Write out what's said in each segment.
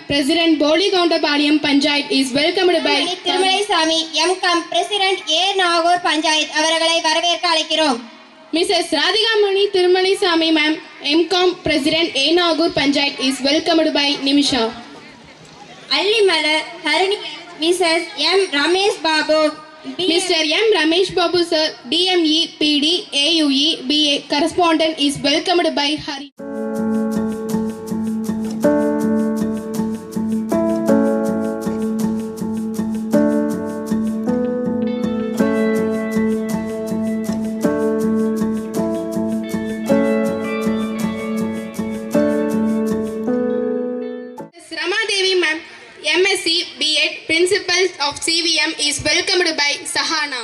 President Boli Counterpadium Panchayat is welcomed by Tirumai Sami M.Com President A. Nagor Panchayat அவர்களை வரவேற்க அழைக்கிறோம். Mrs. Radhika Mani Tirumai Sami Ma'am M.Com President A. Nagor Panchayat is welcomed by Nimisha. Alli Malar Harini Mrs. M. Ramesh Babu Mr. M. Ramesh Babu sir DME PD AUE BA correspondent is welcomed by Hari. MSc B.Ed Principal of CVM is welcomed by Sahana.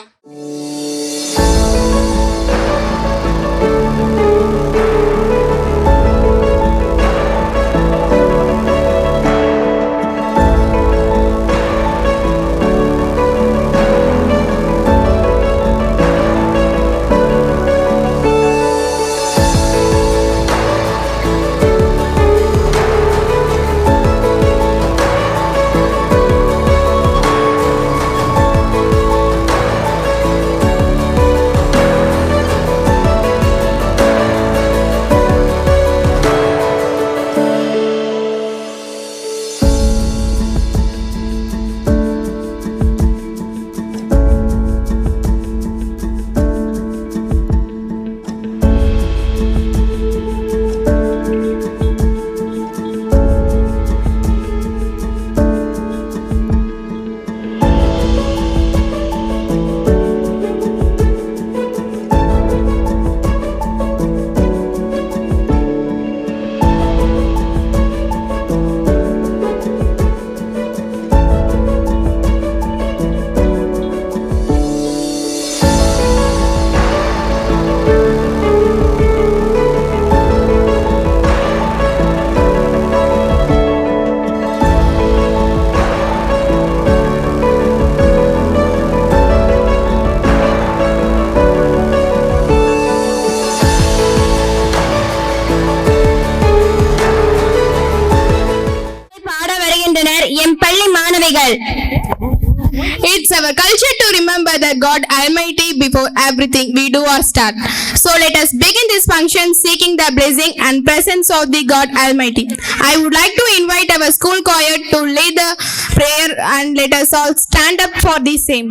It's our culture to remember that God Almighty before everything we do or start. So let us begin this function seeking the blessing and presence of the God Almighty. I would like to invite our school choir to lead the prayer and let us all stand up for the same.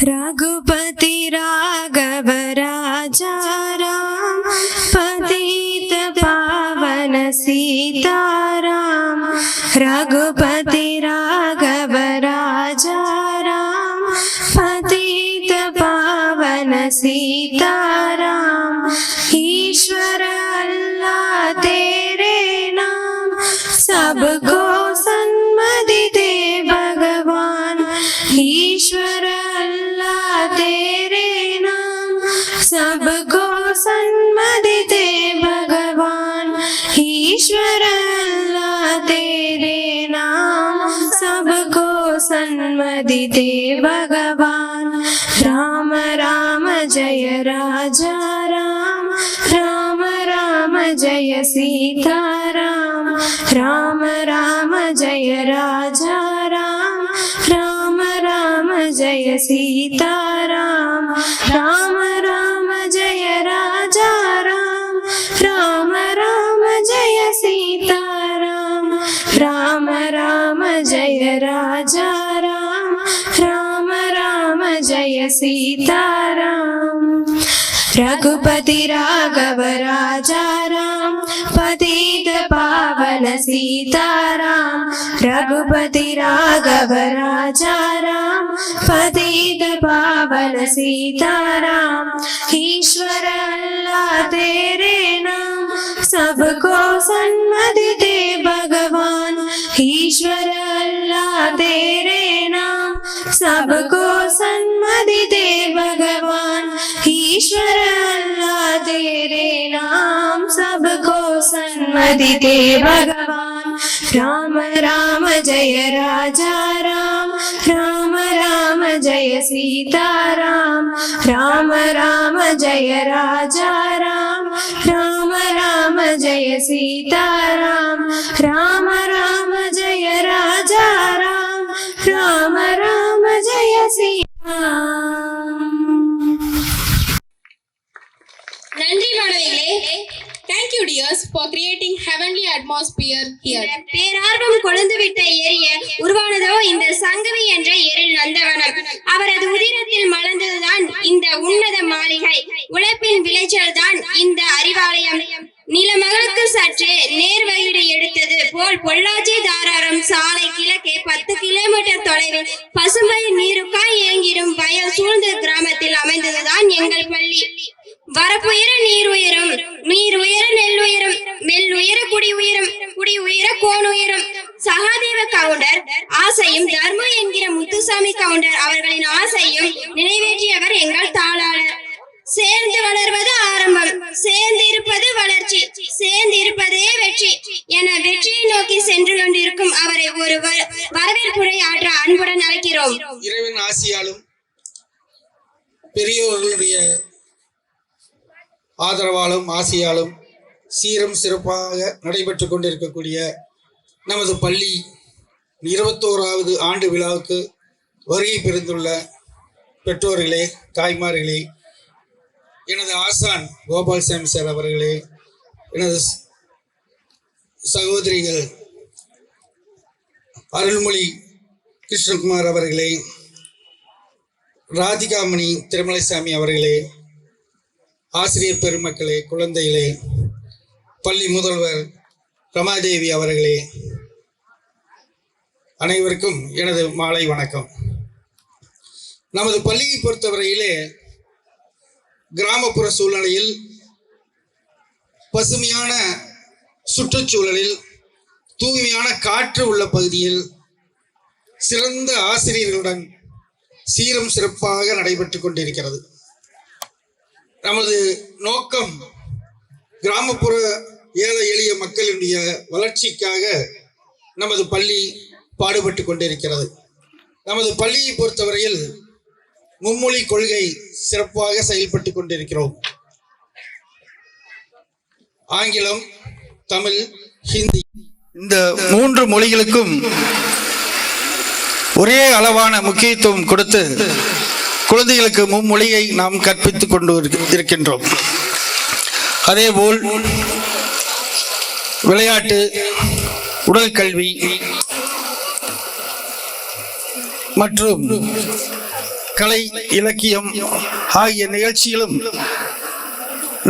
Raghupati Raghava Raja Ram Sitaram Raghupati Raghav राजा राम पतित पावन सीताराम ईश्वर अल्लाह तेरे नाम सबको सन्मति दे भगवान ईश्वर अल्लाह तेरे नाम सबको सन्मति दे भगवान ईश्वर अल्लाह तेरे नाम सबको सन्मति दे भगवान राम राम जय राजा राम राम राम जय सीताराम राम राम जय राजा राम राम राम जय सीताराम राम राम जय राजा राम राम राम जय सीताराम राम राम जय राजा राम राम राम जय सीताराम रघुपति राघव राजा राम पतित पावन सीताराम रघुपति राघव राजा राम पतित पावन सीताराम ईश्वर अल्लाह तेरे नाम सबको सन्मति दे भगवान ईश्वर अल्लाह तेरे नाम सबको सन्मति दे भगवान ईश्वर अल्लाह तेरे नाम सबको सन्मति दे भगवान राम राम जय राजा राम राम राम जय सीताराम राम राम जय राजा राम राम राम जय सीताराम राम राम जय राजा राम राम राम जय सीताराम நன்றி மாணவிகளே. Thank you dears for creating heavenly atmosphere here. பேரார்வம் கொழுந்துவிட்ட எரிய உருவானதோ இந்த சங்கவி என்ற எழில் நந்தவனம். அவரது உதிரத்தில் மலர்ந்ததுதான் இந்த உன்னத மாளிகை. உழைப்பின் விளைச்சல் தான் இந்த அறிவாலயம். நிலமகளுக்கு சற்றே நேர்வழியிட எடுத்தது போல் பொள்ளாச்சி தாராரம் சாலை கிழக்கே 10 கிலோமீட்டர் தொலைவில் பசுமை நீருக்காய் இயங்கிடும் வயல் சூழ்ந்த கிராமத்தில் அமைந்ததுதான் எங்கள் பள்ளி. வரப்புயர நீர் உயரும், நீர் உயர நெல் உயரும், நெல் உயர குடி உயரும், குடி உயர கோன் உயரும். சகாதேவ கவுண்டர் ஆசையும் தர்ம என்கிற முத்துசாமி கவுண்டர் அவர்களின் ஆசையும் நிறைவேற்றியவர் எங்கள் தாளாளர். சேர்ந்து வளர்வது ஆரம்பம், சேர்ந்து இருப்பது வளர்ச்சி, சேர்ந்து இருப்பதே வெற்றி என வெற்றியை நோக்கி சென்று கொண்டிருக்கும் அவரை ஒரு வரவேற்புரை ஆற்ற அன்புடன் அழைக்கிறோம். இறைவன் ஆசியாலும் பெரியோர்களுடைய ஆதரவாலும் ஆசியாலும் சீரும் சிறப்பாக நடைபெற்றுக் கொண்டிருக்கக்கூடிய நமது பள்ளி 21வது ஆண்டு விழாவுக்கு வருகை புரிந்துள்ள பெற்றோர்களே, தாய்மார்களே, எனது ஆசான் கோபால்சாமி சார் அவர்களே, எனது சகோதரிகள் அருள்மொழி கிருஷ்ணகுமார் அவர்களே, ராதிகாமணி திருமலைசாமி அவர்களே, ஆசிரியர் பெருமக்களே, குழந்தைகளே, பள்ளி முதல்வர் ரமாதேவி அவர்களே, அனைவருக்கும் எனது மாலை வணக்கம். நமது பள்ளியை பொறுத்தவரையிலே கிராமப்புற சூழ்நிலையில் பசுமையான சுற்றுச்சூழலில் தூய்மையான காற்று உள்ள பகுதியில் சிறந்த ஆசிரியர்களுடன் சீரும் சிறப்பாக நடைபெற்றுக் கொண்டிருக்கிறது. நமது நோக்கம் கிராமப்புற ஏழை எளிய மக்களுடைய வளர்ச்சிக்காக நமது பள்ளி பாடுபட்டு கொண்டிருக்கிறது. நமது பள்ளியை பொறுத்தவரையில் மும்மொழி கொள்கை சிறப்பாக செயல்பட்டு கொண்டிருக்கிறோம். ஆங்கிலம், தமிழ், ஹிந்தி இந்த 3 மொழிகளுக்கும் ஒரே அளவான முக்கியத்துவம் கொடுத்து குழந்தைகளுக்கு மும்மொழியை நாம் கற்பித்துக் கொண்டு இருக்கின்றோம். அதேபோல் விளையாட்டு, உடல் கல்வி மற்றும் கலை, இலக்கியம் ஆகிய நிகழ்ச்சிகளும்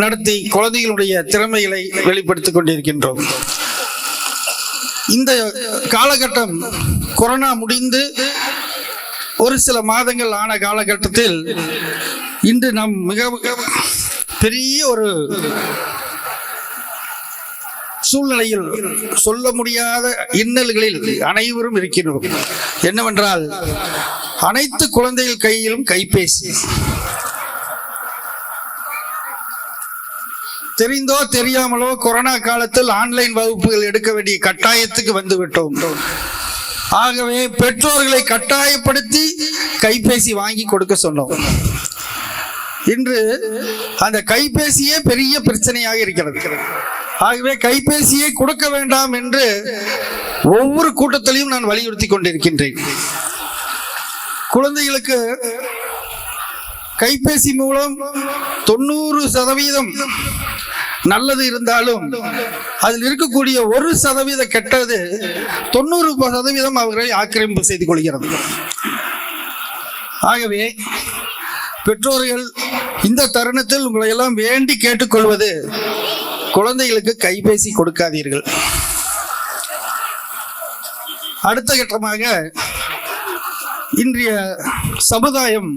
நடத்தி குழந்தைகளுடைய திறமைகளை வெளிப்படுத்திக் கொண்டிருக்கின்றோம். இந்த காலகட்டம் கொரோனா முடிந்து ஒரு சில மாதங்கள் ஆன காலகட்டத்தில் இன்று நாம் மிக பெரிய ஒரு சூழ்நிலையில் சொல்ல முடியாத இன்னல்களில் அனைவரும் இருக்கிறோம். என்னவென்றால், அனைத்து குழந்தைகள் கையிலும் கைபேசி. தெரிந்தோ தெரியாமலோ கொரோனா காலத்தில் ஆன்லைன் வகுப்புகள் எடுக்க வேண்டிய கட்டாயத்துக்கு வந்துவிட்டோம். ஆகவே பெற்றோர்களை கட்டாயப்படுத்தி கைபேசி வாங்கி கொடுக்க சொன்னோம். இன்று அந்த கைபேசியே பெரிய பிரச்சனையாக இருக்கிறது. ஆகவே கைபேசியை கொடுக்க வேண்டாம் என்று ஒவ்வொரு கூட்டத்திலையும் நான் வலியுறுத்தி கொண்டிருக்கின்றேன். குழந்தைகளுக்கு கைபேசி மூலம் 90% நல்லது இருந்தாலும் அதில் இருக்கக்கூடிய 1% கெட்டது 90% அவர்களை ஆக்கிரமிப்பு செய்து கொள்கிறது. ஆகவே பெற்றோர்கள் இந்த தருணத்தில் உங்களை எல்லாம் வேண்டி கேட்டுக்கொள்வது, குழந்தைகளுக்கு கைபேசி கொடுக்காதீர்கள். அடுத்த கட்டமாக இன்றைய சமுதாயம்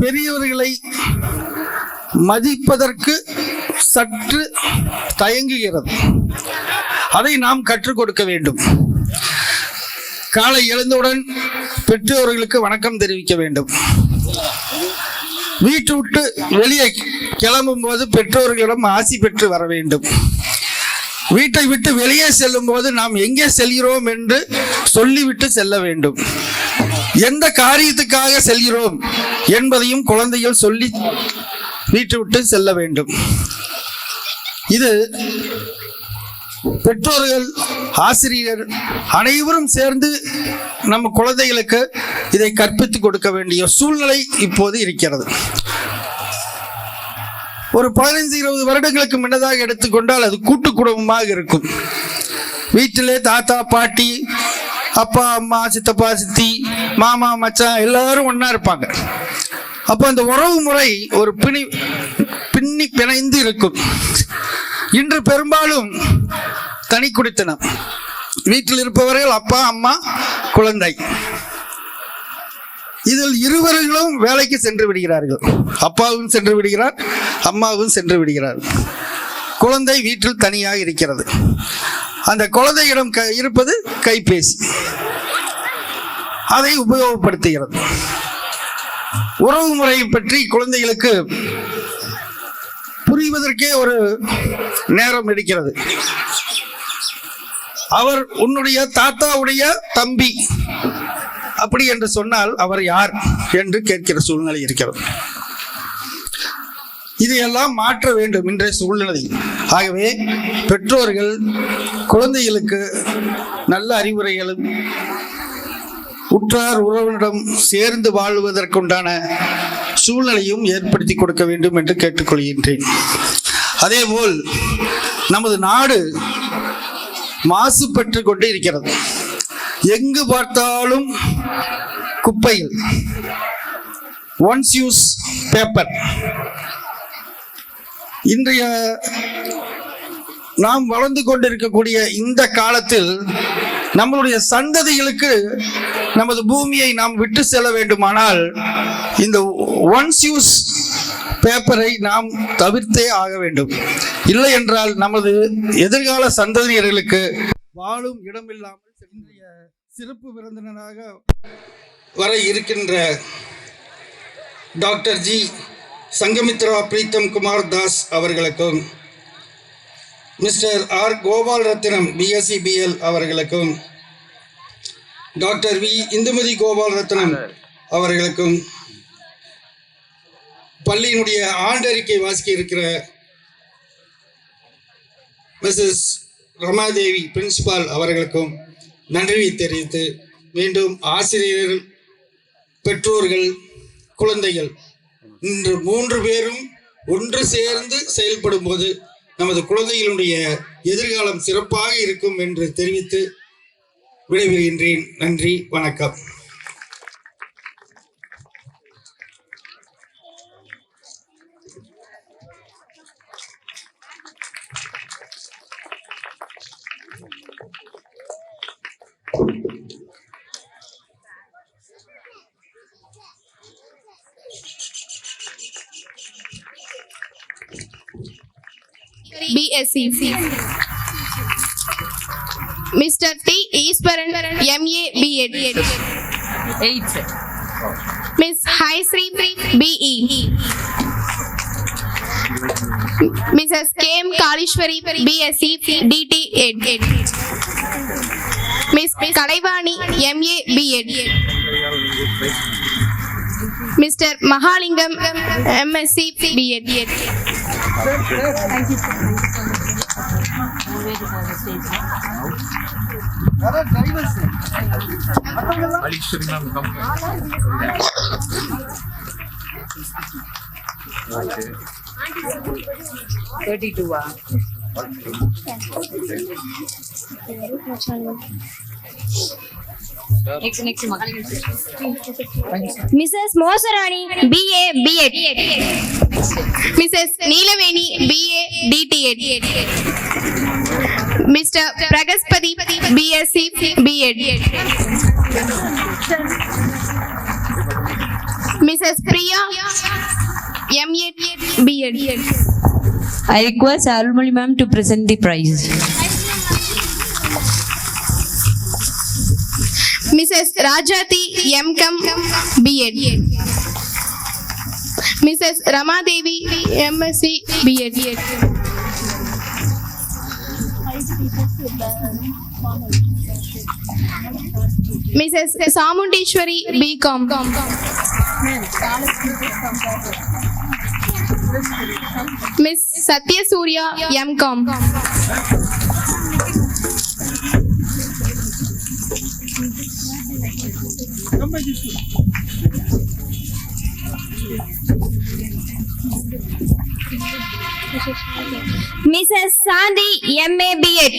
பெரியவர்களை மதிப்பதற்கு சற்று தயங்குகிறது. அதை நாம் கற்றுக் கொடுக்க வேண்டும். காலை எழுந்தவுடன் பெற்றோர்களுக்கு வணக்கம் தெரிவிக்க வேண்டும். வீட்டு விட்டு வெளியே கிளம்பும் போது பெற்றோர்களிடம் ஆசி பெற்று வர வேண்டும். வீட்டை விட்டு வெளியே செல்லும் போது நாம் எங்கே செல்கிறோம் என்று சொல்லிவிட்டு செல்ல வேண்டும். எந்த காரியத்துக்காக செல்கிறோம் என்பதையும் குழந்தைகள் சொல்லி வீட்டு விட்டு செல்ல வேண்டும். இது பெற்றோர்கள், ஆசிரியர் அனைவரும் சேர்ந்து நம்ம குழந்தைகளுக்கு இதை கற்பித்துக் கொடுக்க வேண்டிய சூழ்நிலை இப்போது இருக்கிறது. ஒரு 15-20 வருடங்களுக்கு முன்னதாக எடுத்துக்கொண்டால் அது கூட்டு குடும்பமாக இருக்கும். வீட்டிலே தாத்தா பாட்டி, அப்பா அம்மா, சித்தப்பா சித்தி, மாமா மச்சான் எல்லாரும் ஒன்னா இருப்பாங்க. அப்போ அந்த உறவு முறை ஒரு பின்னி பிணைந்து இருக்கும். இன்று பெரும்பாலும் தனி குடித்தனம். வீட்டில் இருப்பவர்கள் அப்பா அம்மா குழந்தை. இதில் இருவர்களும் வேலைக்கு சென்று விடுகிறார்கள். அப்பாவும் சென்று விடுகிறார், அம்மாவும் சென்று விடுகிறார். குழந்தை வீட்டில் தனியாக இருக்கிறது. அந்த குழந்தையிடம் இருப்பது கைபேசி. அதை உபயோகப்படுத்துகிறது. உறவு முறை பற்றி குழந்தைகளுக்கு புரிவதற்கே ஒரு நேரம் எடுக்கிறது. அவர் உன்னுடைய தாத்தாவுடைய தம்பி அப்படி என்று சொன்னால் அவர் யார் என்று கேட்கிற சூழ்நிலை இருக்கிறது. இதையெல்லாம் மாற்ற வேண்டும் இன்றைய சூழ்நிலை. ஆகவே பெற்றோர்கள் குழந்தைகளுக்கு நல்ல அறிவுரைகளும் உற்றார் உறவினரிடம் சேர்ந்து வாழ்வதற்குண்டான சூழ்நிலையும் ஏற்படுத்தி கொடுக்க வேண்டும் என்று கேட்டுக்கொள்கின்றேன். அதேபோல் நமது நாடு மாசு பெற்று கொண்டே இருக்கிறது. எங்கு பார்த்தாலும் குப்பைகள், ஒன்ஸ் யூஸ் பேப்பர். இன்றைய நாம் வளர்ந்து கொண்டிருக்கக்கூடிய இந்த காலத்தில் நம்மளுடைய சந்ததிகளுக்கு நமது பூமியை நாம் விட்டு செல்ல வேண்டுமானால் இந்த ஒன்ஸ் யூஸ் பேப்பரை நாம் தவிர்த்தே ஆக வேண்டும். இல்லை என்றால் நமது எதிர்கால சந்ததியினர்களுக்கு வாழும் இடமில்லாமல் இன்றைய சிறப்பு விருந்தினராக வர இருக்கின்ற டாக்டர் ஜி சங்கமித்ரா பிரீத்தம் குமார் தாஸ் அவர்களுக்கும், மிஸ்டர் ஆர் கோபால் ரத்னம் பிஎஸ்சி பிஎல் அவர்களுக்கும், டாக்டர் வி இந்துமதி கோபால் ரத்னம் அவர்களுக்கும், பள்ளியினுடைய ஆண்டறிக்கை வாசிக்க இருக்கிற மிஸ்ஸஸ் ரமாதேவி பிரின்சிபால் அவர்களுக்கும் நன்றி தெரிவித்து, மீண்டும் ஆசிரியர்கள், பெற்றோர்கள், குழந்தைகள் இன்று 3 பேரும் ஒன்று சேர்ந்து செயல்படும் போது நமது குழந்தைகளுடைய எதிர்காலம் சிறப்பாக இருக்கும் என்று தெரிவித்து விடைபெறுகின்றேன். நன்றி, வணக்கம். BSc. Mr. T. Easwaran, MA, B.Ed. 8th. Miss Haisri, BE. Mrs. K.M. Kalishwari, BSc, DT, Ed. Miss Kalaivani, MA, B.Ed. Mr. Mahalingam, MSc, B.Ed. Okay. 32. Next, Mrs. Mosarani, BA, B.Ed. Mrs. Neelaveni, BA, DT.Ed. Mr. Pragaspati, BSc, B.Ed. Mrs. Priya, MA, B.Ed. I request Arulmoli ma'am to present the prize. Mrs. Rajati, M.Com, B.Ed. Mrs. Ramadevi, MSc, B.Ed. Mrs. Samundishwari, B.Com. Miss Satya Surya, M.Com. Mrs. Sandhi, MA, B.Ed.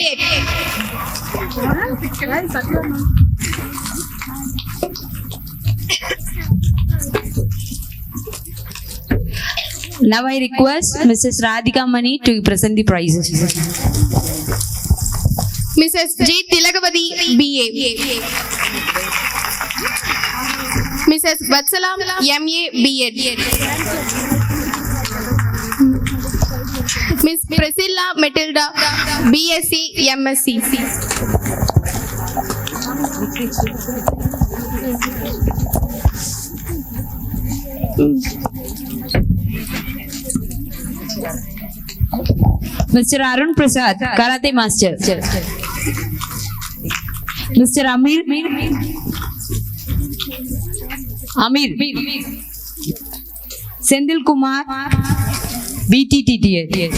Now I request Mrs. Radhika Mani to present the prizes. Mrs. J. Tilakavati, B.A. Mrs. Vatsalam, MA, B.Ed. Miss Priscilla Matilda, BSc, MSc. Mr. Arun Prasad, Karate Master. Mr. Amir. Sendil Kumar, BTTTA.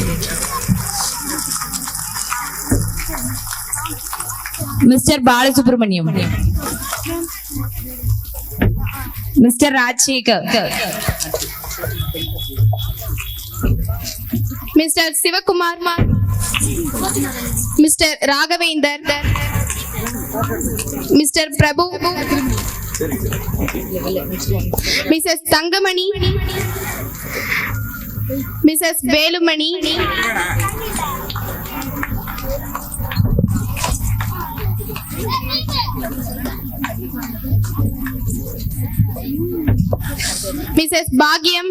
Mr. Balasubramaniam. Mr. Rajshekar. Mr. Sivakumar, Mr. Raghavendra, Mr. Prabhu, Mrs. Tangamani, Mrs. Velumani, Mrs. Bhagyam,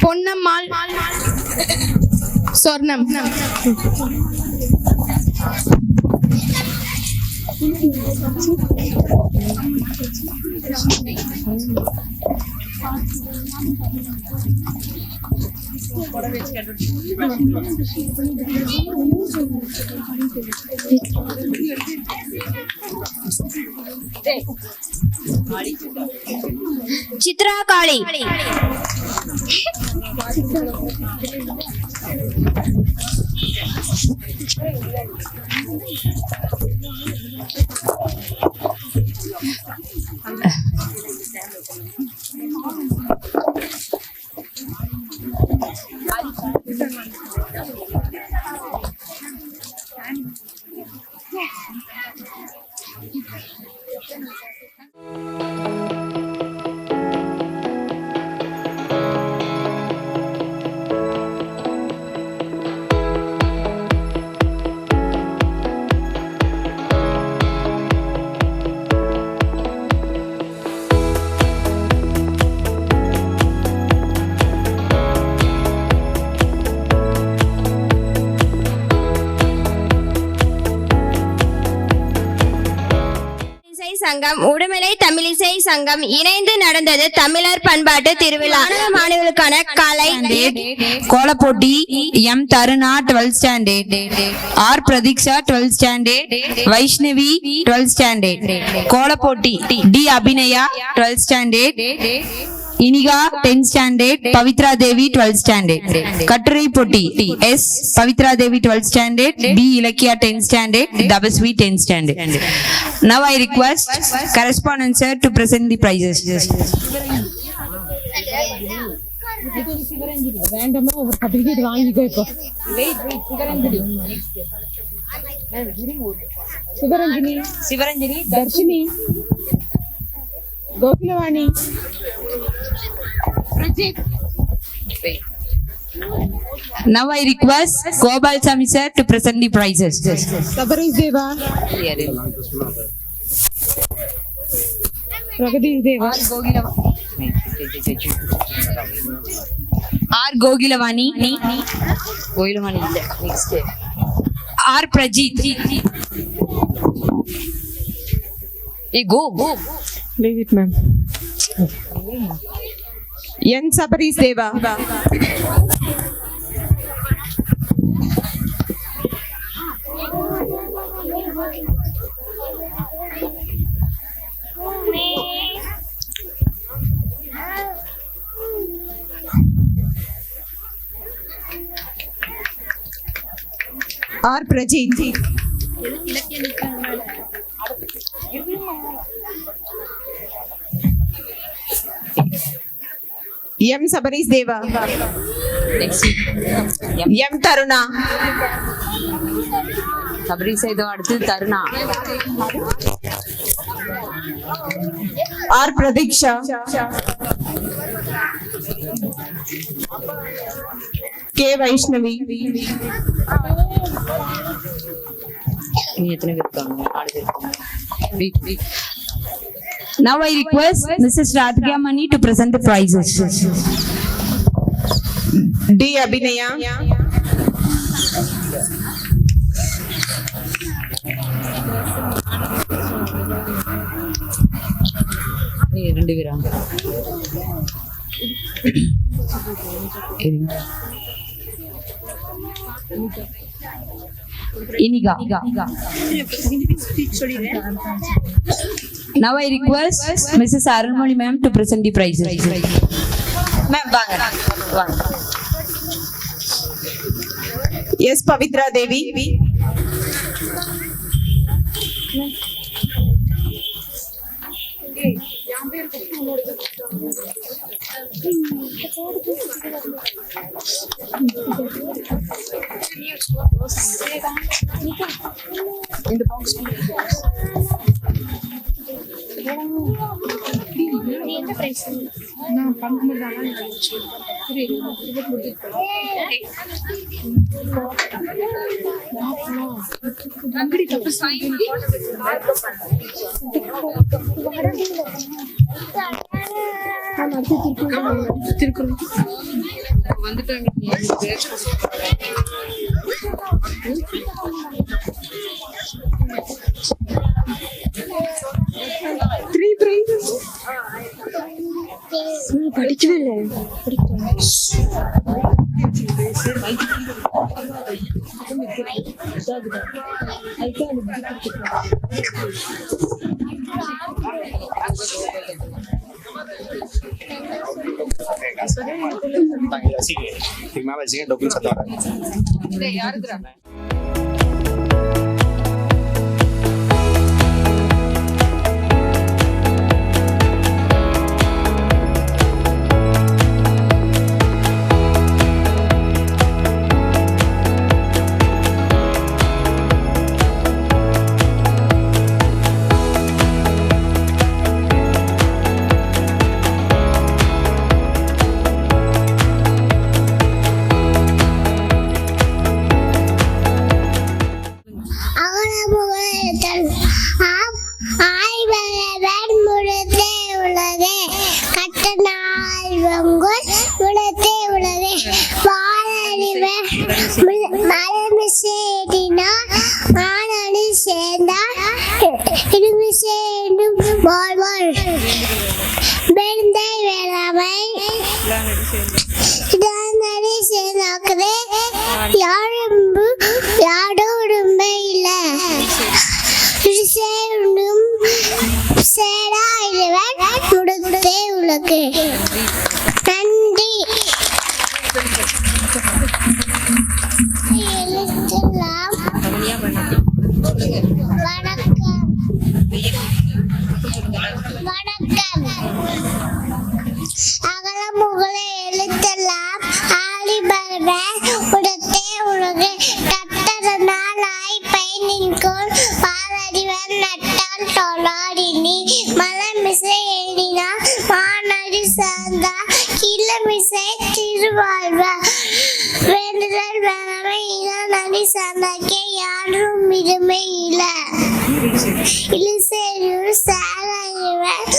Ponnammal, Sornam. Chitra Kali. சங்கம் உடுமலை தமிழிசை சங்கம் இணைந்து நடந்தது தமிழர் பண்பாட்டு திருவிழா. மாணவர்களுக்கான கலை கோலப்போட்டி M Taruna 12th standard, R Pratiksha 12th standard, Vaishnavi 12th standard. கோலப்போட்டி D Abhinaya 12th standard, Inika 10th standard, Pavithra Devi 12th standard. கட்டுரை போட்டி S Pavithra Devi 12th standard, P Ilakkiya 10th standard, Tapasvi 10th standard. Now I request correspondent sir to present the prizes. Sivaranjani, Dharshini, Gokulavani, Now I request Gopal Sami sir to present the prizes. Sabareesh Deva, Pragadeesh Deva, R Gogilavani, R Prajit. Go. leave it ma'am. N Sabareesh Deva, R Prajith, M Sabareesh Deva, M Taruna, Sabareesh இதோ அடுத்து Taruna, R Pratheeksha, K Vaishnavi, எத்தனை பேர் இருக்காங்க? 4 பேர். Now I request Mrs. Radhika Mani to present the prizes. D Abhinaya, ரெண்டு பேரா? இனிகா. Now I request Mrs. Arunmoli ma'am to present the prizes. Ma'am, வாங்க. S Pavithra தேவி, படிக்கவே இல்லை. Firmaba el siguiente documento. வாழ்வாள் வெந்தை வேளாமை இதானடி சேனாக்குதே யாரும் யாரோடுமே இல்லை சேரும் சேராயிடுவன் முடுத்தே உலகு நன்றி எழுத்தெல்லாம் வணக்கம் வணக்கம் அகல முகல எழுத்தெல்லாம் ஆடி பரவ உடத்தே உலகு கட்டத நாளாய் பயனின்கோள் பாலடிவன் நட்டால் தொழாடினி மலமிசை ஏறினார் மானடி சார்ந்தா கிளமிசை திருவாழ்வா வேண்டுதல் வேணாமை இளநடி சார்ந்தாக்கே யாரும் இதுமை இல்ல இழுசேரு சாராயவன்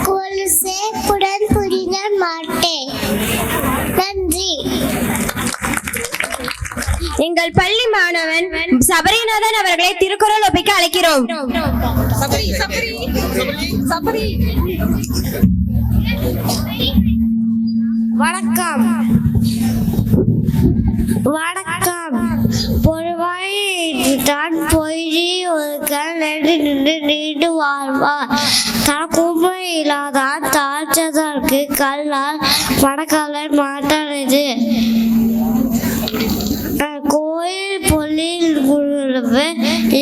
கொலுசே புடன் புரிந்த மாட்டேன் நன்றி எங்கள் பள்ளி மாணவன் சபரிநாதன் அவர்களை திருக்குறள் ஒப்பிக்க அழைக்கிறோம். வணக்கம் வணக்கம் பொதுவாய் தான் பொய்தி ஒரு கல் நின்று நீண்டு வாழ்வார் தனக்குமை இல்லாதான் தாழ்ச்சதற்கு கல்லால் மணக்காலன் மாட்டானது கோயில் பொல்லில்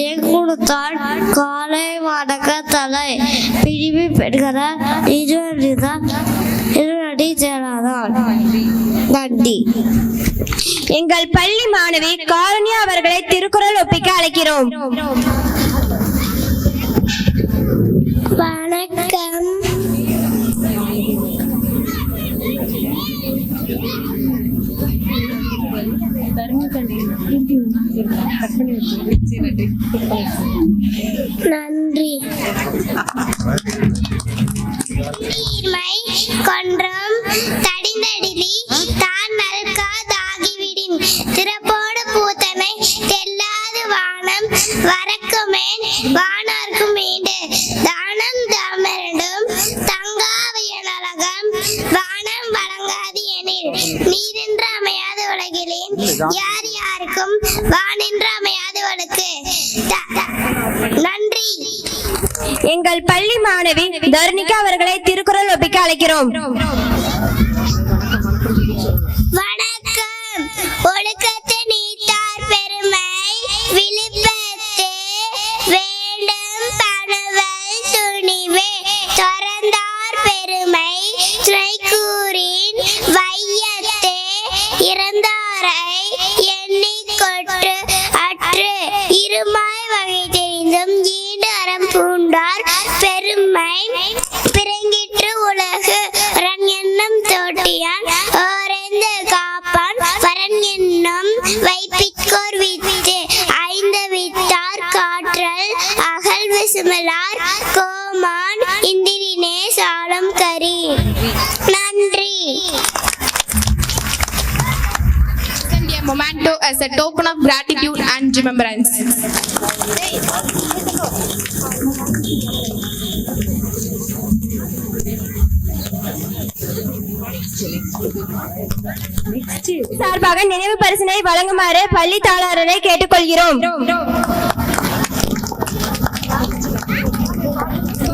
என் கொடுத்தால் காலை வணக்க தலை பிரிவி பெறுகிறார் இருவடி சேராதான் நன்றி. எங்கள் பள்ளி மாணவி காருண்யா அவர்களை திருக்குறள் ஒப்பிக்க அழைக்கிறோம். வணக்கம் நன்றி. நீர்மை கொன்றம் தடிந்தடிலி தான் நல்காதாகிவிடின் திறப்போடு பூத்தனை தெல்லாது வானம் வரக்குமேன் வானார்க்கும் மீண்டு தானம் தாமரண்டும் தங்காவிய நலகம் வானம் வழங்காது எனில் நீரென்று அமையாத உலகிலேன் யார் யாருக்கும் வானென்று அமையாத உலகு நன்றி. எங்கள் பள்ளி மாணவி தர்ணிகா அவர்களை திருக்குறள் ஒப்பிக்க அழைக்கிறோம். வணக்கம். ஒழுக்கத்தை நீத்தார் பெருமை விழுப்பத்து வேண்டும் பணுவல் துணிவே துறந்தார் பெருமை துணைக்கூறின் வையத்தே இறந்தாரை எண்ணிக்கொட்டு அற்று இருமாய் வகை தெரிந்தும் ஈடு அறம் பூண்டார் பெருமை பிறங்கிற்று உலகு ரன் என்னும் தோட்டியான் ஓரெந்து காப்பான் வரன் என்னும் வைப்பிற்கோர் வித்து ஐந்து வித்தார் காற்றல் அகழ்வு சுமலார் கோமான் இந்திரினே சாலம் கரி நன்றி. A memento as a token of gratitude and remembrance. சார்பாக நினைவு பரிசினை வழங்குமாறு பள்ளி தாளாளரை கேட்டுக்கொள்கிறோம்.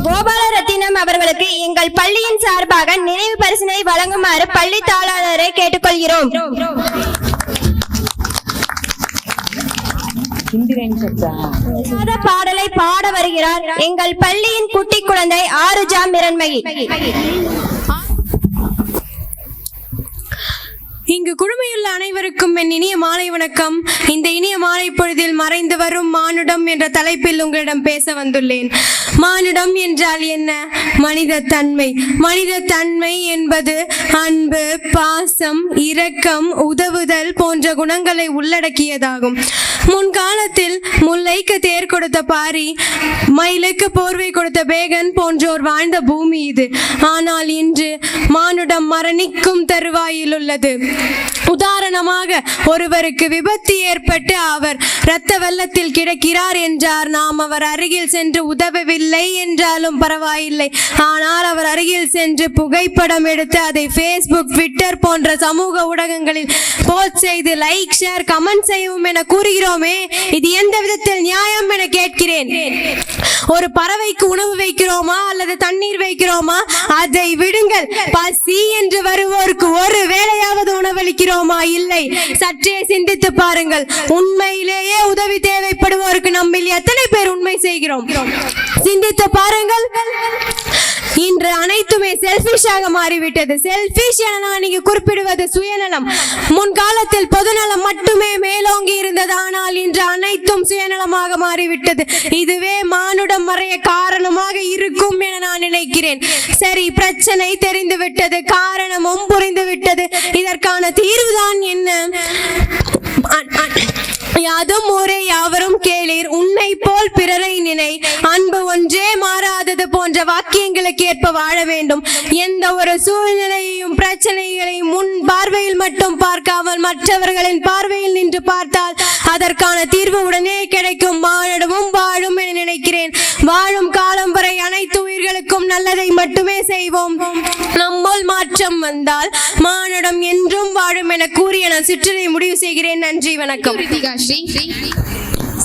கோபாலரத்தினம் அவர்களுக்கு எங்கள் பள்ளியின் சார்பாக நினைவு பரிசினை வழங்குமாறு பள்ளி தாளாளரை கேட்டுக்கொள்கிறோம். பாடலை பாட வருகிறார் எங்கள் பள்ளியின் குட்டி குழந்தை ஆருஜா மிரண்மகி. இங்கு குழுமையுள்ள அனைவருக்கும் என் இனிய மாலை வணக்கம். இந்த இனிய மாலை பொழுதில் மறைந்து வரும் மானுடம் என்ற தலைப்பில் உங்களிடம் பேச வந்துள்ளேன். மானுடம் என்றால் என்ன? மனித தன்மை. மனித தன்மை என்பது அன்பு, பாசம், இரக்கம், உதவுதல் போன்ற குணங்களை உள்ளடக்கியதாகும். முன்காலத்தில் முல்லைக்கு தேர் கொடுத்த பாரி, மயிலுக்கு போர்வை கொடுத்த பேகன் போன்றோர் வாழ்ந்த பூமி இது. ஆனால் இன்று மானுடம் மரணிக்கும் தருவாயில் உள்ளது. உதாரணமாக ஒருவருக்கு விபத்து ஏற்பட்டு அவர் இரத்த வெள்ளத்தில் கிடக்கிறார் என்றார். நாம் அவர் அருகில் சென்று உதவவில்லை என்றாலும் பரவாயில்லை, ஆனால் அவர் அருகில் சென்று புகைப்படம் எடுத்து அதை ஃபேஸ்புக், ட்விட்டர் போன்ற சமூக ஊடகங்களில் போஸ்ட் செய்து லைக், ஷேர், கமெண்ட் செய்யவும் என கூறுகிறோமே, இது எந்த விதத்தில் நியாயம் என கேட்கிறேன். ஒரு பறவைக்கு உணவு வைக்கிறோமா அல்லது தண்ணீர் வைக்கிறோமா? அதை விடுங்கள். பசி என்று வருவோருக்கு ஒரு வேளையாவது உணவளிக்கிறோமா? இல்லை. சற்றே சிந்தித்து பாருங்கள். உண்மையிலேயே உதவி தேவைப்படுவோருக்கு நம்மில் எத்தனை பேர் உண்மை செய்கிறோம்? சிந்தித்து பாருங்கள். இன்று அனைத்துமே செல்ஃபிஷாக மாறிவிட்டது. செல்ஃபிஷ் என நான் இங்கு குறிப்பிடுவது சுயநலம். முன்காலத்தில் பொதுநலம் மட்டுமே மேலோங்கி இருந்தது, ஆனால் இன்று அனைத்தும் சுயநலமாக மாறிவிட்டது. இதுவே மானுடம் மறைய காரணமாக இருக்கும் என நான் நினைக்கிறேன். சரி, பிரச்சனை தெரிந்துவிட்டது, காரணமும் புரிந்துவிட்டது. இதற்கான தீர்வுதான் என்ன? யாதும் ஊரே யாவரும் கேளீர், உன்னை போல் பிறரை நினை, அன்பு ஒன்றே மாறாதது போன்ற வாக்கியங்களுக்கு ஏற்ப வாழ வேண்டும். எந்த ஒரு சூழ்நிலையையும் பிரச்சனைகளையும் முன் பார்வையில் மட்டும் பார்க்காமல் மற்றவர்களின் பார்வையில் நின்று பார்த்தால் அதற்கான தீர்வு உடனே கிடைக்கும். மானிடமும் வாழும் என நினைக்கிறேன். வாழும் காலம் வரை அனைத்து உயிர்களுக்கும் நல்லதை மட்டுமே செய்வோம். நம்மால் மாற்றம் வந்தால் மானிடம் என்றும் வாழும் என கூறி என சிற்றரை முடிவு செய்கிறேன். நன்றி, வணக்கம்.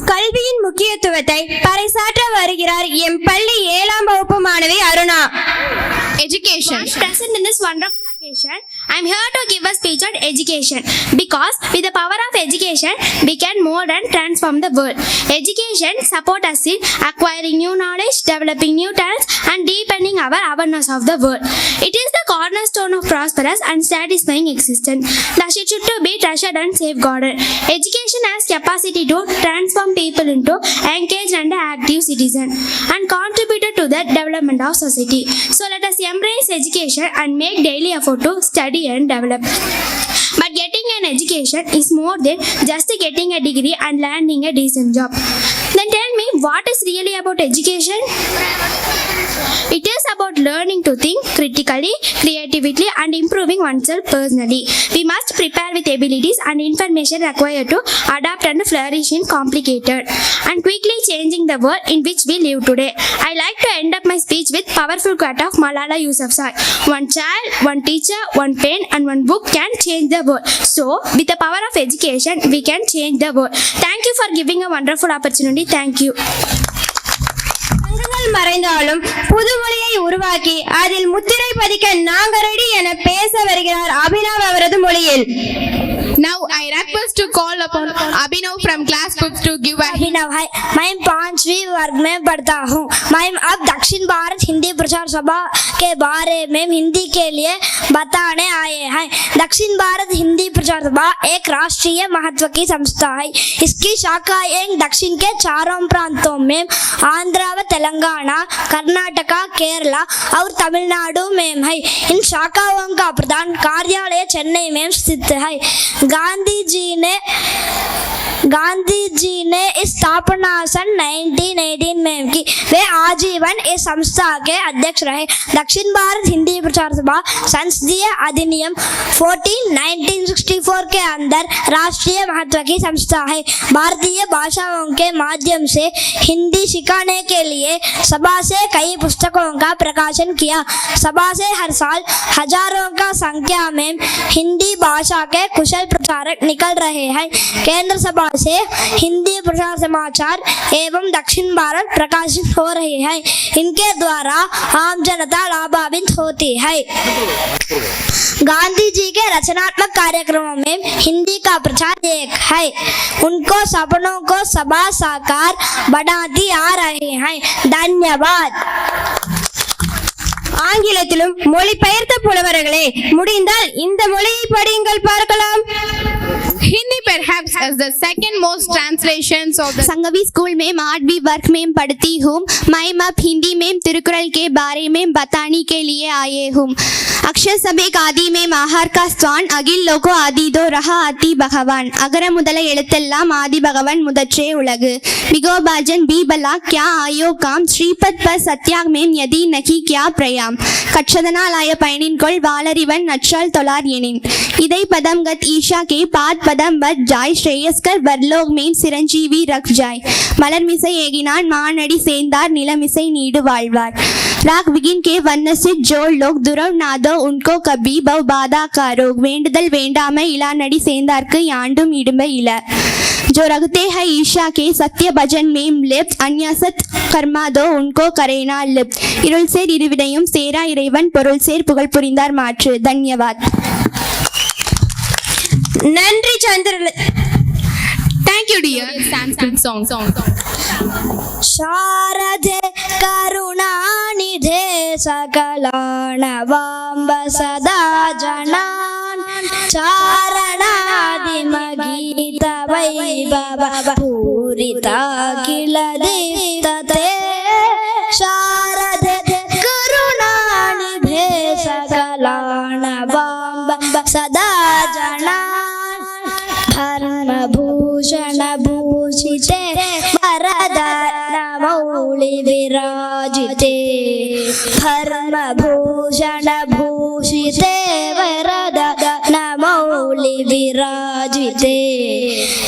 கல்வியின் முக்கியத்துவத்தை பறைசாற்ற வருகிறார் எம் பள்ளி 7ஆம் வகுப்பு மாணவி Aruna. Education. Present in this wonderful occasion, I am here to give a speech on education, because with the power of education we can mold and transform the world. Education supports us in acquiring new knowledge, developing new talents and deepening our awareness of the world. It is the cornerstone of prosperous and satisfying existence. Thus it should be treasured and safeguarded. Education has capacity to transform people into engaged and active citizens and contributed to the development of society. So let us embrace education and make daily effort to study and develop. But getting an education is more than just getting a degree and landing a decent job. Then tell me, what is really about education? It is about learning to think critically, creatively and improving oneself personally. We must prepare with abilities and information required to adapt and flourish in complicated and quickly changing the world in which we live today. I like to end up my speech with powerful quote of Malala Yousafzai. One child, one teacher, one pen and one book can change the world. So, with the power of education, we can change the world. Thank you for giving a wonderful opportunity. Thank you. சங்கங்கள் மறைந்தாலும் புது மொழியை உருவாக்கி அதில் முத்திரை பதிக்க நாங்க ready என பேச வருகிறார் அபினவ் அவரது மொழியில். Now I request to call upon Abhinav from class 5th to give a अभिनव है। मैं 5वीं वर्ग में पढ़ता हूँ। मैं अब दक्षिण भारत हिंदी प्रचार सभा के बारे में हिंदी के लिए बताने आए हैं। दक्षिण भारत हिंदी प्रचार सभा एक राष्ट्रीय महत्व की संस्था है। इसकी शाखाएं दक्षिण के चारों प्रांतों में आंध्र व तेलंगाना, कर्नाटका, केरला और तमिलनाडु में है। इन शाखाओं का प्रधान कार्यालय चेन्नई में स्थित है। गांधी जी ने इस स्थापना सन 1918 में की। वे आजीवन इस संस्था के अध्यक्ष रहे। दक्षिण भारत हिंदी प्रचार सभा संसदीय अधिनियम 1964 के अंदर राष्ट्रीय महत्व की संस्था है। भारतीय भाषाओं के माध्यम से हिंदी सिखाने के लिए सभा से कई पुस्तकों का प्रकाशन किया। सभा से हर साल हजारों का संख्या में हिंदी भाषा के कुशल प्रचारक निकल रहे हैं। केंद्र सभा से हिंदी प्रचार समाचार एवं दक्षिण भारत प्रकाशित हो रहे हैं। इनके द्वारा आम जनता लाभान्वित होती है। गांधी जी के रचनात्मक कार्यक्रमों में हिंदी का प्रचार एक है। उनको सपनों को सभा साकार बनाती आ रहे हैं। धन्यवाद। ஆங்கிலத்திலும் மொழிபெயர்த்த புலவர்களே, முடிந்தால் இந்த மொழியை படியுங்கள் பார்க்கலாம். Hindi perhaps as the second most translations of the Sangavi school में 8वीं वर्ग में पढ़ती हूँ। मैं अब हिंदी में तिरुकुरल के बारे में बताने के लिए आए हूँ। अक्षर सभेक आदि में माहर का स्वान अगिल लोको आदि दो रहा आति भगवान अगर முதல எழுத்தெல்லாம் ஆதி பகவான் முதற்றே உலகு बिगोबाजन बी बला क्या आयो काम श्रीपद पर सत्याग में यदि नकी क्या प्रयाम கற்றதனால் ஆய பயனின்கொள் வாளறிவன் நற்றால் தொழார் எனின் இதை பதம் கத் ஈஷா के पाद पदम बद जाय श्रेयस्कर बरलोग में சிரஞ்சீவி रख जाय மலர் மிசை ஏகினான் மானடி சேர்ந்தார் நிலமிசை நீடு வாழ்வார் राग विगिन के वर्ण से जोड़ लोग दुरव नादो उनको कभी बहु बाधा कारोग वेंडदल वेंडामे इला नडी सेंदार्क यांडुम इडुमे इला जो रखते हैं ईशा के सत्य भजन में लिप्त अन्यसत कर्मा दो उनको करेना लिप्त இருள் சேர் இருவிடையும் சேரா இறைவன் பொருள் சேர் புகழ் புரிந்தார் மாற்று धन्यवाद நன்றி சந்திர. Thank you, dear. Sanskrit song. शारदे करुणानिधे सकलाणवाम्ब सदा जनान् चारणादिमगीत वैभव पूरिता किल दीप्तते शारदे करुणानिधे सकलाणवाम्ब सदा जनान् धर्मभूषण भूषिते वरदनमौलि विराजिते धर्मभूषण भूषिते वरदनमौलि विराजिते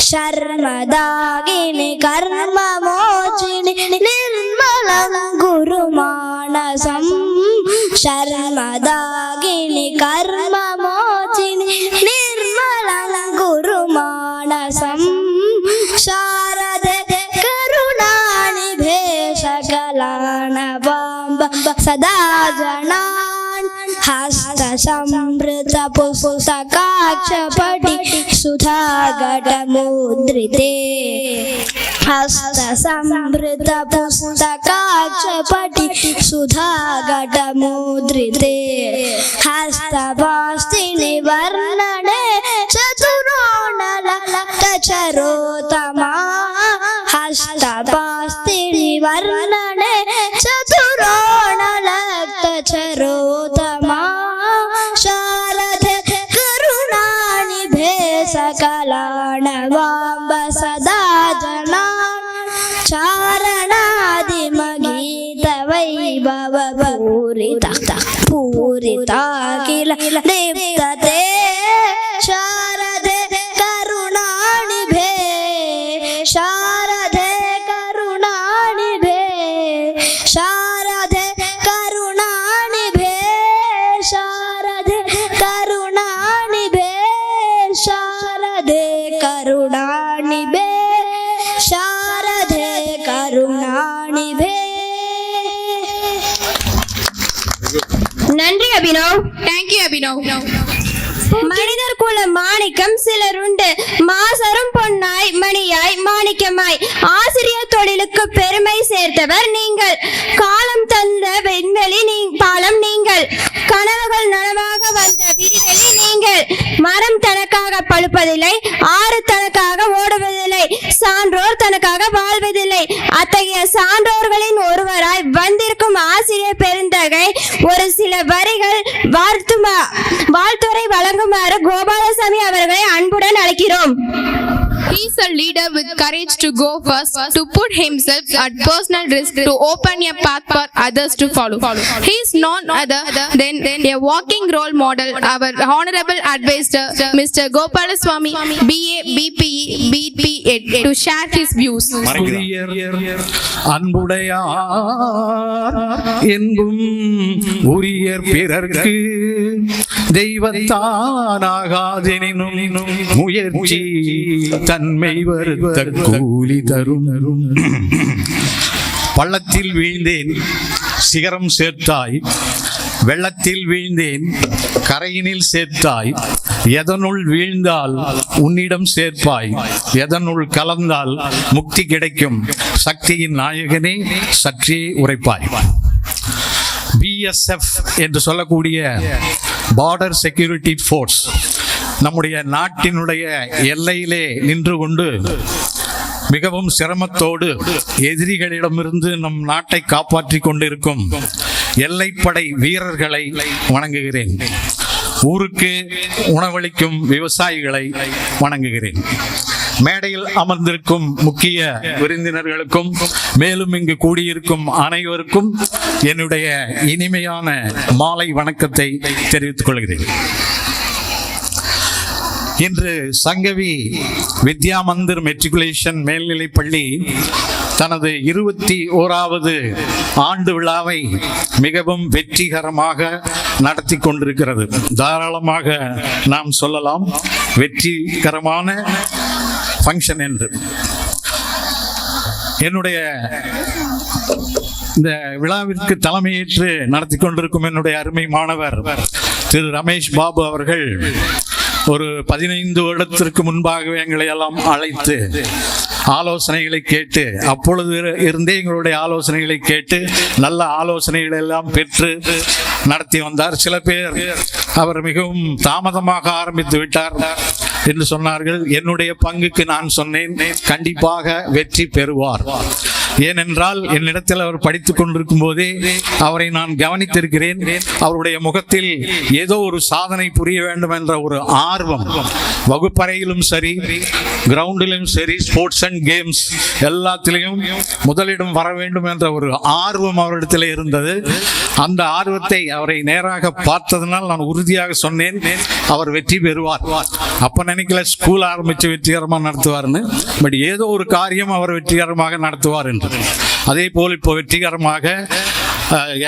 शर्मदागिनि कर्ममोचिनि निर्मलं गुरुमानसं शर्मदागिनि कर्ममोचिनि निर्मलं गुरुमानसं शारदे करुणानिधे सकलाणवाम्ब सदा जनान् हस्त संवृत पुस्तकाक्षपटि सुधाघटमुद्रिते हस्त संवृत पुस्तकाक्षपटि सुधाघटमुद्रिते हस्तवास्तिनि वर्णने चतुरोणलक्तचरोतमा हस्तवास्तिनि वर्णने चतुरोणलक्तचरोतमा शारदे करुणानिधे सकलाणवाम्ब सदा जनान् चारणादिमगीत वैभव पूरिता किल दीप्तते शारदे करुणानिधे शारदे करुणानिधे शारदे करुणानिधे शारदे करुणानिधे शारदे करुणानिधे शारदे करुणानिधे. நன்றி அபினவ். Thank you, Abhinav. மனிதர் குல மாணிக்கம் சிலருண்டு மாசரும் பொன்னாய் மணியாய் மாணிக்கமாய் ஆசிரியர் தொழிலுக்கு பெருமை சேர்த்தவர் நீங்கள் காலம் தந்த வெண்வெளி பாலம் நீங்கள் கனவுகள் நனவாக வந்த விரிவெளி நீங்கள் மரம் தனக்காக பழுப்பதில்லை ஆறு தனக்காக ஓடுவதில்லை சான்றோர் தனக்காக வாழ்வதில்லை அத்தகைய சான்றோர்களின் ஒருவராய் வந்திருக்கும் ஆசிரியர் பெருந்தகை ஒரு சில வரிகள் வாழ்த்துரை வழங்குமாறு கோபாலசாமி அவர்களை அன்புடன் அழைக்கிறோம். He is a leader with courage to go first, to put himself at personal risk, to open a path for others to follow. He is none other than a walking role model, our honorable advisor, Mr. Gopalaswamy, BA, BPE, BPEd, to share his views. அன்புடையார் என்பும் உரியர் பிறர்க்கு தெய்வத்தானாகாதெனினும் முயற்சி தன்மை வருத்த கூலி தரும். பள்ளத்தில் வீழ்ந்தேன் சிகரம் சேர்த்தாய் வெள்ளத்தில் வீழ்ந்தேன் கரையினில் சேர்த்தாய் எதனுள் வீழ்ந்தால் உன்னிடம் சேர்ப்பாய் எதனுள் கலந்தால் முக்தி கிடைக்கும் சக்தியின் நாயகனே சற்றே உரைப்பாய். BSF என்று சொல்லக்கூடிய பார்டர் செக்யூரிட்டி ஃபோர்ஸ் நம்முடைய நாட்டினுடைய எல்லையிலே நின்று கொண்டு மிகவும் சிரமத்தோடு எதிரிகளிடமிருந்து நம் நாட்டை காப்பாற்றி கொண்டிருக்கும் எல்லைப்படை வீரர்களை வணங்குகிறேன். ஊருக்கு உணவளிக்கும் விவசாயிகளை வணங்குகிறேன். மேடையில் அமர்ந்திருக்கும் முக்கிய விருந்தினர்களுக்கும் மேலும் இங்கு கூடியிருக்கும் அனைவருக்கும் என்னுடைய இனிமையான மாலை வணக்கத்தை தெரிவித்துக் கொள்கிறேன். இன்று சங்கவி வித்யா மந்திர் மெட்ரிகுலேஷன் மேல்நிலைப் பள்ளி தனது 21வது ஆண்டு விழாவை மிகவும் வெற்றிகரமாக நடத்தி கொண்டிருக்கிறது. தாராளமாக நாம் சொல்லலாம் வெற்றிகரமான ஃபங்க்ஷன் என்று. என்னுடைய இந்த விழாவிற்கு தலைமையேற்று நடத்தி கொண்டிருக்கும் என்னுடைய அருமை மாணவர் திரு ரமேஷ் பாபு அவர்கள் ஒரு 15 வருடத்திற்கு முன்பாகவே எங்களை எல்லாம் அழைத்து ஆலோசனைகளை கேட்டு, அப்பொழுது இருந்தே எங்களுடைய ஆலோசனைகளை கேட்டு நல்ல ஆலோசனைகளை எல்லாம் பெற்று நடத்தி வந்தார். சில பேர் அவர் மிகவும் தாமதமாக ஆரம்பித்து விட்டார் என்று சொன்னார்கள். என்னுடைய பங்குக்கு நான் சொன்னேன், கண்டிப்பாக வெற்றி பெறுவார். ஏனென்றால் என்னிடத்தில் அவர் படித்துக் கொண்டிருக்கும் போதே அவரை நான் கவனித்திருக்கிறேன். அவருடைய முகத்தில் ஏதோ ஒரு சாதனை புரிய வேண்டும் என்ற ஒரு ஆர்வம், வகுப்பறையிலும் சரி கிரவுண்டிலும் சரி ஸ்போர்ட்ஸ் அண்ட் கேம்ஸ் எல்லாத்திலையும் முதலிடம் வர வேண்டும் என்ற ஒரு ஆர்வம் அவரிடத்தில் இருந்தது. அந்த ஆர்வத்தை அவரை நேராக பார்த்ததனால் நான் உறுதியாக சொன்னேன், அவர் வெற்றி பெறுவார். அப்ப நினைக்கல ஸ்கூல் ஆரம்பித்து வெற்றிகரமாக நடத்துவார்னு, பட் ஏதோ ஒரு காரியம் அவர் வெற்றிகரமாக நடத்துவார் என்று. அதே போல் இப்போ வெற்றிகரமாக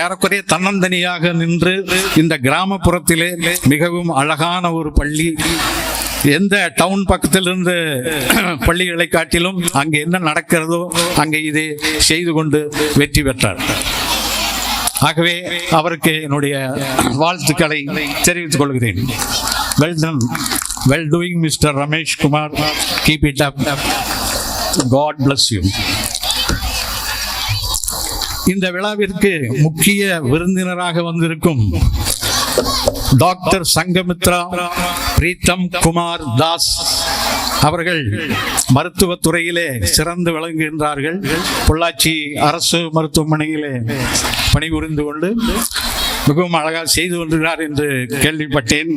ஏறக்குறைய தன்னந்தனியாக நின்று இந்த கிராமப்புறத்திலே மிகவும் அழகான ஒரு பள்ளி, எந்த டவுன் பக்கத்திலிருந்து பள்ளிகளை காட்டிலும் அங்கே என்ன நடக்கிறதோ அங்கே இதை செய்து கொண்டு வெற்றி பெற்றார். ஆகவே அவருக்கு என்னுடைய வாழ்த்துக்களை தெரிவித்துக் கொள்கிறேன். Well done, well doing Mr. Ramesh Kumar, keep it up, God bless you. இந்த விழாவிற்கு முக்கிய விருந்தினராக வந்திருக்கும் டாக்டர் சங்கமித்ரா பிரீத்தம் குமார் தாஸ் அவர்கள் மருத்துவத்துறையிலே சிறந்து விளங்குகின்றார்கள். பொள்ளாச்சி அரசு மருத்துவமனையிலே பணிபுரிந்து கொண்டு மிகவும் அழகாக செய்து கொண்டிருக்கிறார் என்று கேள்விப்பட்டேன்.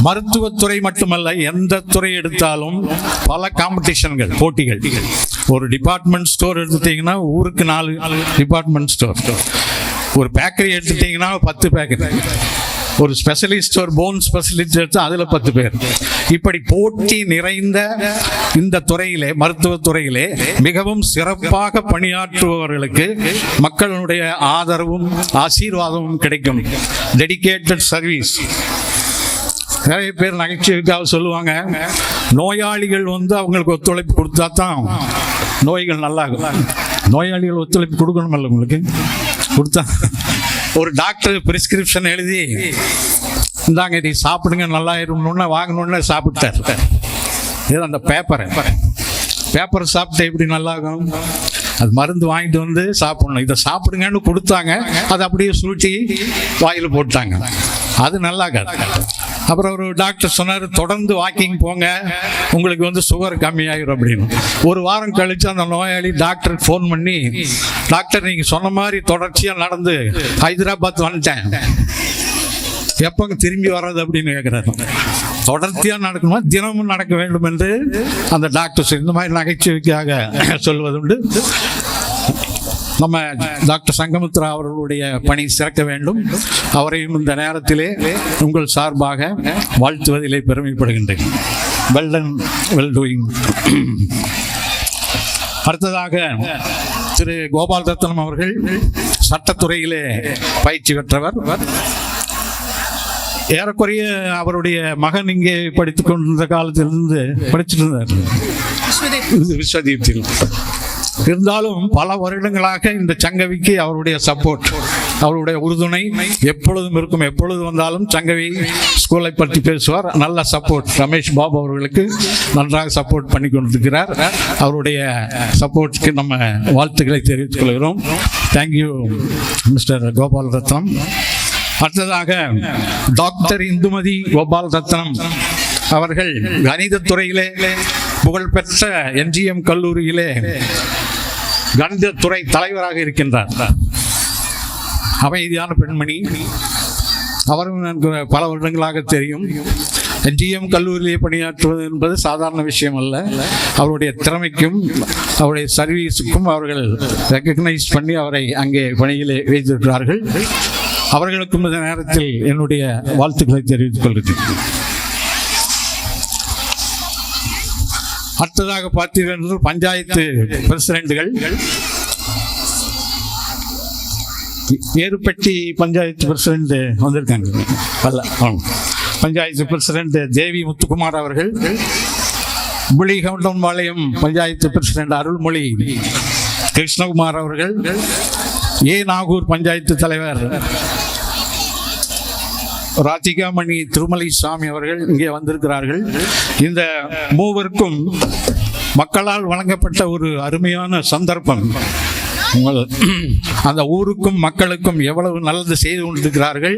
மருத்துவத்துறை மட்டுமல்ல, எந்த துறை எடுத்தாலும் பல காம்படிஷன்கள், போட்டிகள். ஒரு டிபார்ட்மெண்ட் ஸ்டோர் எடுத்துட்டீங்கன்னா ஊருக்கு 4 டிபார்ட்மெண்ட் ஸ்டோர், ஒரு பேக்கரி எடுத்துட்டீங்கன்னா 10 பேக்கரி, ஒரு ஸ்பெஷலிஸ்ட் ஸ்டோர் போன் ஸ்பெஷலிஸ்ட் எடுத்து அதில் 10 பேர். இப்படி போட்டி நிறைந்த இந்த துறையிலே, மருத்துவத்துறையிலே மிகவும் சிறப்பாக பணியாற்றுபவர்களுக்கு மக்களுடைய ஆதரவும் ஆசீர்வாதமும் கிடைக்கும். Dedicated service. நிறைய பேர் நகைச்சுவைக்காக சொல்லுவாங்க, நோயாளிகள் அவங்களுக்கு ஒத்துழைப்பு கொடுத்தா தான் நோய்கள் நல்லாகும். நோயாளிகள் ஒத்துழைப்பு கொடுக்கணுமல்ல, உங்களுக்கு கொடுத்தா. ஒரு டாக்டர் பிரிஸ்கிரிப்ஷன் எழுதி இந்தாங்க இதை சாப்பிடுங்க நல்லாயிரும்னு வாங்கணுன்னு சாப்பிட்டார். இது அந்த பேப்பரை சாப்பிட்டா எப்படி நல்லாகும்? அது மருந்து வாங்கிட்டு வந்து சாப்பிடணும். இதை சாப்பிடுங்கன்னு கொடுத்தாங்க, அதை அப்படியே சுருட்டி வாயில் போட்டாங்க, அது நல்லா. அப்புறம் ஒரு டாக்டர் சொன்னார், தொடர்ந்து வாக்கிங் போங்க, உங்களுக்கு சுகர் கம்மியாயிரும் அப்படின்னு. ஒரு வாரம் கழிச்சு அந்த நோயாளி டாக்டருக்கு ஃபோன் பண்ணி, டாக்டர் நீங்கள் சொன்ன மாதிரி தொடர்ச்சியாக நடந்து ஹைதராபாத் வந்துட்டேன், எப்போ திரும்பி வர்றது அப்படின்னு கேட்குறாரு. தொடர்ச்சியாக நடக்கணுமா, தினமும் நடக்க வேண்டும் என்று அந்த டாக்டர் இந்த மாதிரி நகைச்சுவைக்காக சொல்வதுண்டு. நம்ம டாக்டர் சங்கமித்ரா அவர்களுடைய பணி சிறக்க வேண்டும். அவரையும் இந்த நேரத்திலே உங்கள் சார்பாக வாழ்த்துவதிலே பெருமைப்படுகின்றேன். Well done, well doing. அடுத்ததாக திரு கோபால் ரத்னம் அவர்கள் சட்டத்துறையிலே பயிற்சி பெற்றவர். ஏறக்குறைய அவருடைய மகன் இங்கே படித்துக் கொண்டிருந்த காலத்திலிருந்து படிச்சுட்டு இருந்தார் விஸ்வதீப்தில். இருந்தாலும் பல வருடங்களாக இந்த சங்கவிக்கு அவருடைய சப்போர்ட், அவருடைய உறுதுணை எப்பொழுதும் இருக்கும். எப்பொழுது வந்தாலும் சங்கவி ஸ்கூலை பற்றி பேசுவார். நல்ல சப்போர்ட். ரமேஷ் பாபு அவர்களுக்கு நன்றாக சப்போர்ட் பண்ணி கொண்டிருக்கிறார். அவருடைய சப்போர்ட்டுக்கு நம்ம வாழ்த்துக்களை தெரிவித்துக் கொள்கிறோம். தேங்க்யூ மிஸ்டர் கோபால் ரத்னம். அடுத்ததாக டாக்டர் இந்துமதி கோபால் ரத்னம் அவர்கள் கணிதத்துறையிலே புகழ்பெற்ற எம்ஜிஎம் கல்லூரியிலே கணிதத்துறை தலைவராக இருக்கின்றார். அமைதியான பெண்மணி. அவரும் எனக்கு பல வருடங்களாக தெரியும். எம்ஜிஎம் கல்லூரியிலே பணியாற்றுவது என்பது சாதாரண விஷயம் அல்ல. அவருடைய திறமைக்கும் அவருடைய சர்வீஸுக்கும் அவர்கள் ரெக்கக்னைஸ் பண்ணி அவரை அங்கே பணியிலே வைத்திருக்கிறார்கள். அவர்களுக்கும் இந்த நேரத்தில் என்னுடைய வாழ்த்துக்களை தெரிவித்துக் கொள்கிறேன். அடுத்ததாக பார்த்தீர்கள் என்று பஞ்சாயத்து பிரசிடென்ட்கள், ஏறுப்பட்டி பஞ்சாயத்து பிரசிடென்ட் வந்திருக்காங்க. பஞ்சாயத்து பிரசிடென்ட் தேவி முத்துக்குமார் அவர்கள், புலிகவுண்டம்பாளையம் பஞ்சாயத்து பிரசிடென்ட் அருள்மொழி கிருஷ்ணகுமார் அவர்கள், நாகூர் பஞ்சாயத்து தலைவர் ராதிகாமணி திருமலை சாமி அவர்கள் இங்கே வந்திருக்கிறார்கள். இந்த மூவருக்கும் மக்களால் வழங்கப்பட்ட ஒரு அருமையான சந்தர்ப்பம். அந்த ஊருக்கும் மக்களுக்கும் எவ்வளவு நல்லது செய்து கொண்டிருக்கிறார்கள்.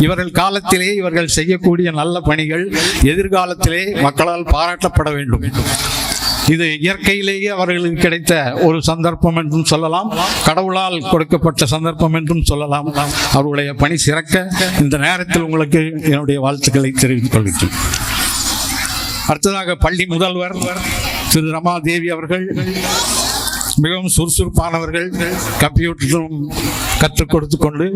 இவர்கள் காலத்திலே இவர்கள் செய்யக்கூடிய நல்ல பணிகள் எதிர்காலத்திலே மக்களால் பாராட்டப்பட வேண்டும். இது இயற்கையிலேயே அவர்களுக்கு கிடைத்த ஒரு சந்தர்ப்பம் என்றும் சொல்லலாம், கடவுளால் கொடுக்கப்பட்ட சந்தர்ப்பம் என்றும் சொல்லலாம். அவருடைய பணி சிறக்க இந்த நேரத்தில் உங்களுக்கு என்னுடைய வாழ்த்துக்களை தெரிவித்துக் கொள்கிறேன். அடுத்ததாக பள்ளி முதல்வர் திரு ரமாதேவி அவர்கள் மிகவும் சுறுசுறுப்பானவர்கள். கம்ப்யூட்டரும் கற்றுக் கொடுத்து கொண்டு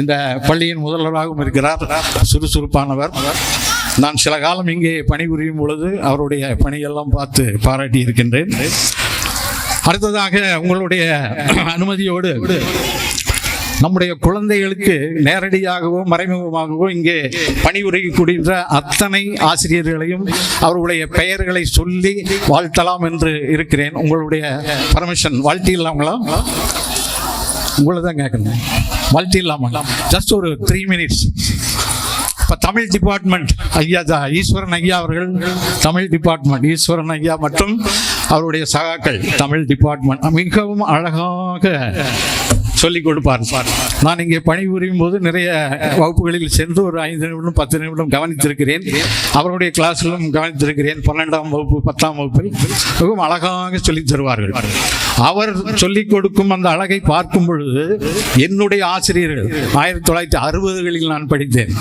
இந்த பள்ளியின் முதல்வராகவும் இருக்கிறார். சுறுசுறுப்பானவர். நான் சில காலம் இங்கே பணிபுரியும் பொழுது அவருடைய பணியெல்லாம் பார்த்து பாராட்டி இருக்கின்றேன். அடுத்ததாக உங்களுடைய அனுமதியோடு நம்முடைய குழந்தைகளுக்கு நேரடியாகவோ மறைமுகமாகவோ இங்கே பணிபுரியக்கூடிய அத்தனை ஆசிரியர்களையும் அவர்களுடைய பெயர்களை சொல்லி வாழ்த்தலாம் என்று இருக்கிறேன். உங்களுடைய பர்மிஷன் வாழ்த்திடலாங்களா? உங்களை தான் கேட்கணும். வாழ்த்திடலாமா? ஜஸ்ட் ஒரு 3 minutes. இப்போ தமிழ் டிபார்ட்மெண்ட் ஐயா ஈஸ்வரன் ஐயா அவர்கள், தமிழ் டிபார்ட்மெண்ட் ஈஸ்வரன் ஐயா மற்றும் அவருடைய சகாக்கள் தமிழ் டிபார்ட்மெண்ட் மிகவும் அழகாக சொல்லிக் கொடுப்பார். நான் இங்கே பணிபுரியும் போது நிறைய வகுப்புகளில் சென்று ஒரு 5 நிமிடம் 10 நிமிடம் கவனித்திருக்கிறேன். அவருடைய கிளாஸிலும் கவனித்திருக்கிறேன். 12ஆம் வகுப்பு 10ஆம் வகுப்பில் மிகவும் அழகாக சொல்லித் தருவார்கள். அவர் சொல்லிக் கொடுக்கும் அந்த அழகை பார்க்கும் பொழுது என்னுடைய ஆசிரியர்கள் 1960களில் நான் படித்தேன்.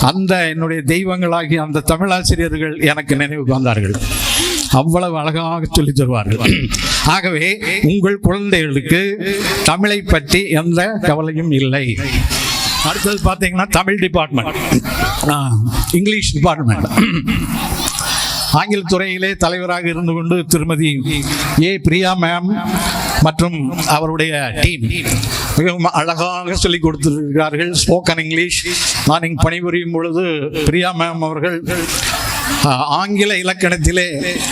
அந்த என்னுடைய தெய்வங்களாகிய அந்த தமிழாசிரியர்கள் எனக்கு நினைவுக்கு வந்தார்கள். அவ்வளவு அழகாக சொல்லித் தருவார்கள். ஆகவே உங்கள் குழந்தைகளுக்கு தமிழை பற்றி எந்த கவலையும் இல்லை. அடுத்தது பார்த்தீங்கன்னா தமிழ் டிபார்ட்மெண்ட், இங்கிலீஷ் டிபார்ட்மெண்ட். ஆங்கில துறையிலே தலைவராக இருந்து கொண்டு திருமதி பிரியா மேம் மற்றும் அவருடைய டீம் மிகவும் அழகாக சொல்லிக் கொடுத்திருக்கிறார்கள். Spoken English. நான் இங்கு பணிபுரியும் பொழுது பிரியா மேம் அவர்கள் ஆங்கில இலக்கணத்திலே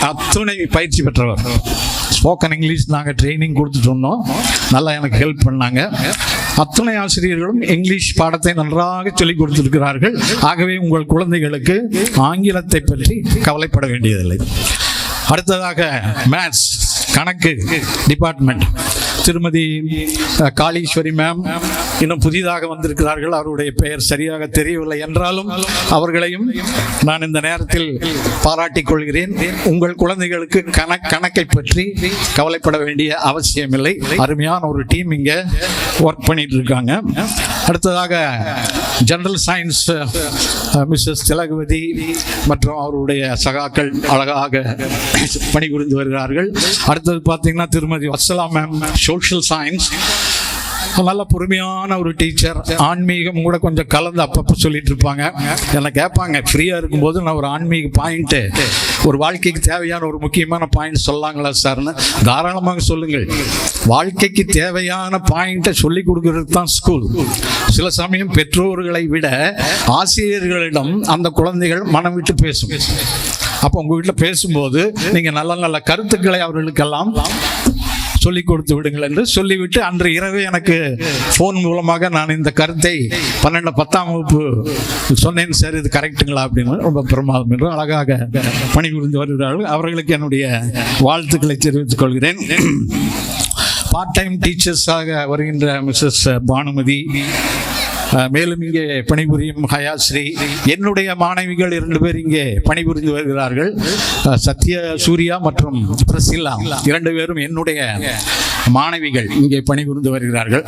அத்துணை பயிற்சி பெற்றவர். ஸ்போக்கன் இங்கிலீஷ் நாங்கள் ட்ரைனிங் கொடுத்துட்டு இருந்தோம். நல்லா எனக்கு ஹெல்ப் பண்ணாங்க. அத்துணை ஆசிரியர்களும் இங்கிலீஷ் பாடத்தை நன்றாக சொல்லிக் கொடுத்திருக்கிறார்கள். ஆகவே உங்கள் குழந்தைகளுக்கு ஆங்கிலத்தை பற்றி கவலைப்பட வேண்டியதில்லை. அடுத்ததாக மேத்ஸ் கணக்கு டிபார்ட்மெண்ட் திருமதி காளீஸ்வரி மேம் இன்னும் புதிதாக வந்திருக்கிறார்கள். அவருடைய பெயர் சரியாக தெரியவில்லை என்றாலும் அவர்களையும் நான் இந்த நேரத்தில் பாராட்டிக் கொள்கிறேன். உங்கள் குழந்தைகளுக்கு கணக்கை பற்றி கவலைப்பட வேண்டிய அவசியமில்லை. அருமையான ஒரு டீம் இங்கே ஒர்க் பண்ணிட்டு இருக்காங்க. அடுத்ததாக ஜெனரல் சயின்ஸ் மிஸ்ஸஸ் திலகவதி மற்றும் அவருடைய சகாக்கள் அழகாக பணிபுரிந்து வருகிறார்கள். அடுத்தது பார்த்தீங்கன்னா திருமதி வத்சலா மேம் சோஷியல் சயின்ஸ். நல்ல பொறுமையான ஒரு டீச்சர். ஆன்மீகம் கூட கொஞ்சம் கலந்து அப்பப்போ சொல்லிட்டு இருப்பாங்க. என்னை கேட்பாங்க ஃப்ரீயாக இருக்கும்போது நான் ஒரு ஆன்மீக பாயிண்ட்டு, ஒரு வாழ்க்கைக்கு தேவையான ஒரு முக்கியமான பாயிண்ட் சொல்லலாங்களா சார்னு. தாராளமாக சொல்லுங்கள். வாழ்க்கைக்கு தேவையான பாயிண்ட்டை சொல்லி கொடுக்கறது தான் ஸ்கூல். சில சமயம் பெற்றோர்களை விட ஆசிரியர்களிடம் அந்த குழந்தைகள் மனம் விட்டு பேசும். அப்போ உங்கள் வீட்டில் பேசும்போது நீங்கள் நல்ல நல்ல கருத்துக்களை அவர்களுக்கெல்லாம் சொல்லிக் கொடுத்து விடுங்கள் என்று சொல்லிவிட்டு அன்று இரவே எனக்கு ஃபோன் மூலமாக நான் இந்த கருத்தை 10ஆம் வகுப்பு சொன்னேன் சார், இது கரெக்டுங்களா அப்படின்னு. ரொம்ப பிரமாதம் என்று அழகாக பணிபுரிந்து வருகிறார்கள். அவர்களுக்கு என்னுடைய வாழ்த்துக்களை தெரிவித்துக் கொள்கிறேன். பார்ட் டைம் டீச்சர்ஸாக வருகின்ற மிஸ்ஸஸ் பானுமதி, மேலும் இங்கே பணிபுரியும் ஹயாஸ்ரீ, என்னுடைய மாணவிகள் 2 பேர் இங்கே பணிபுரிந்து வருகிறார்கள். சத்ய சூர்யா மற்றும் பிரசில்லா 2 பேரும் என்னுடைய மாணவிகள் இங்கே பணிபுரிந்து வருகிறார்கள்.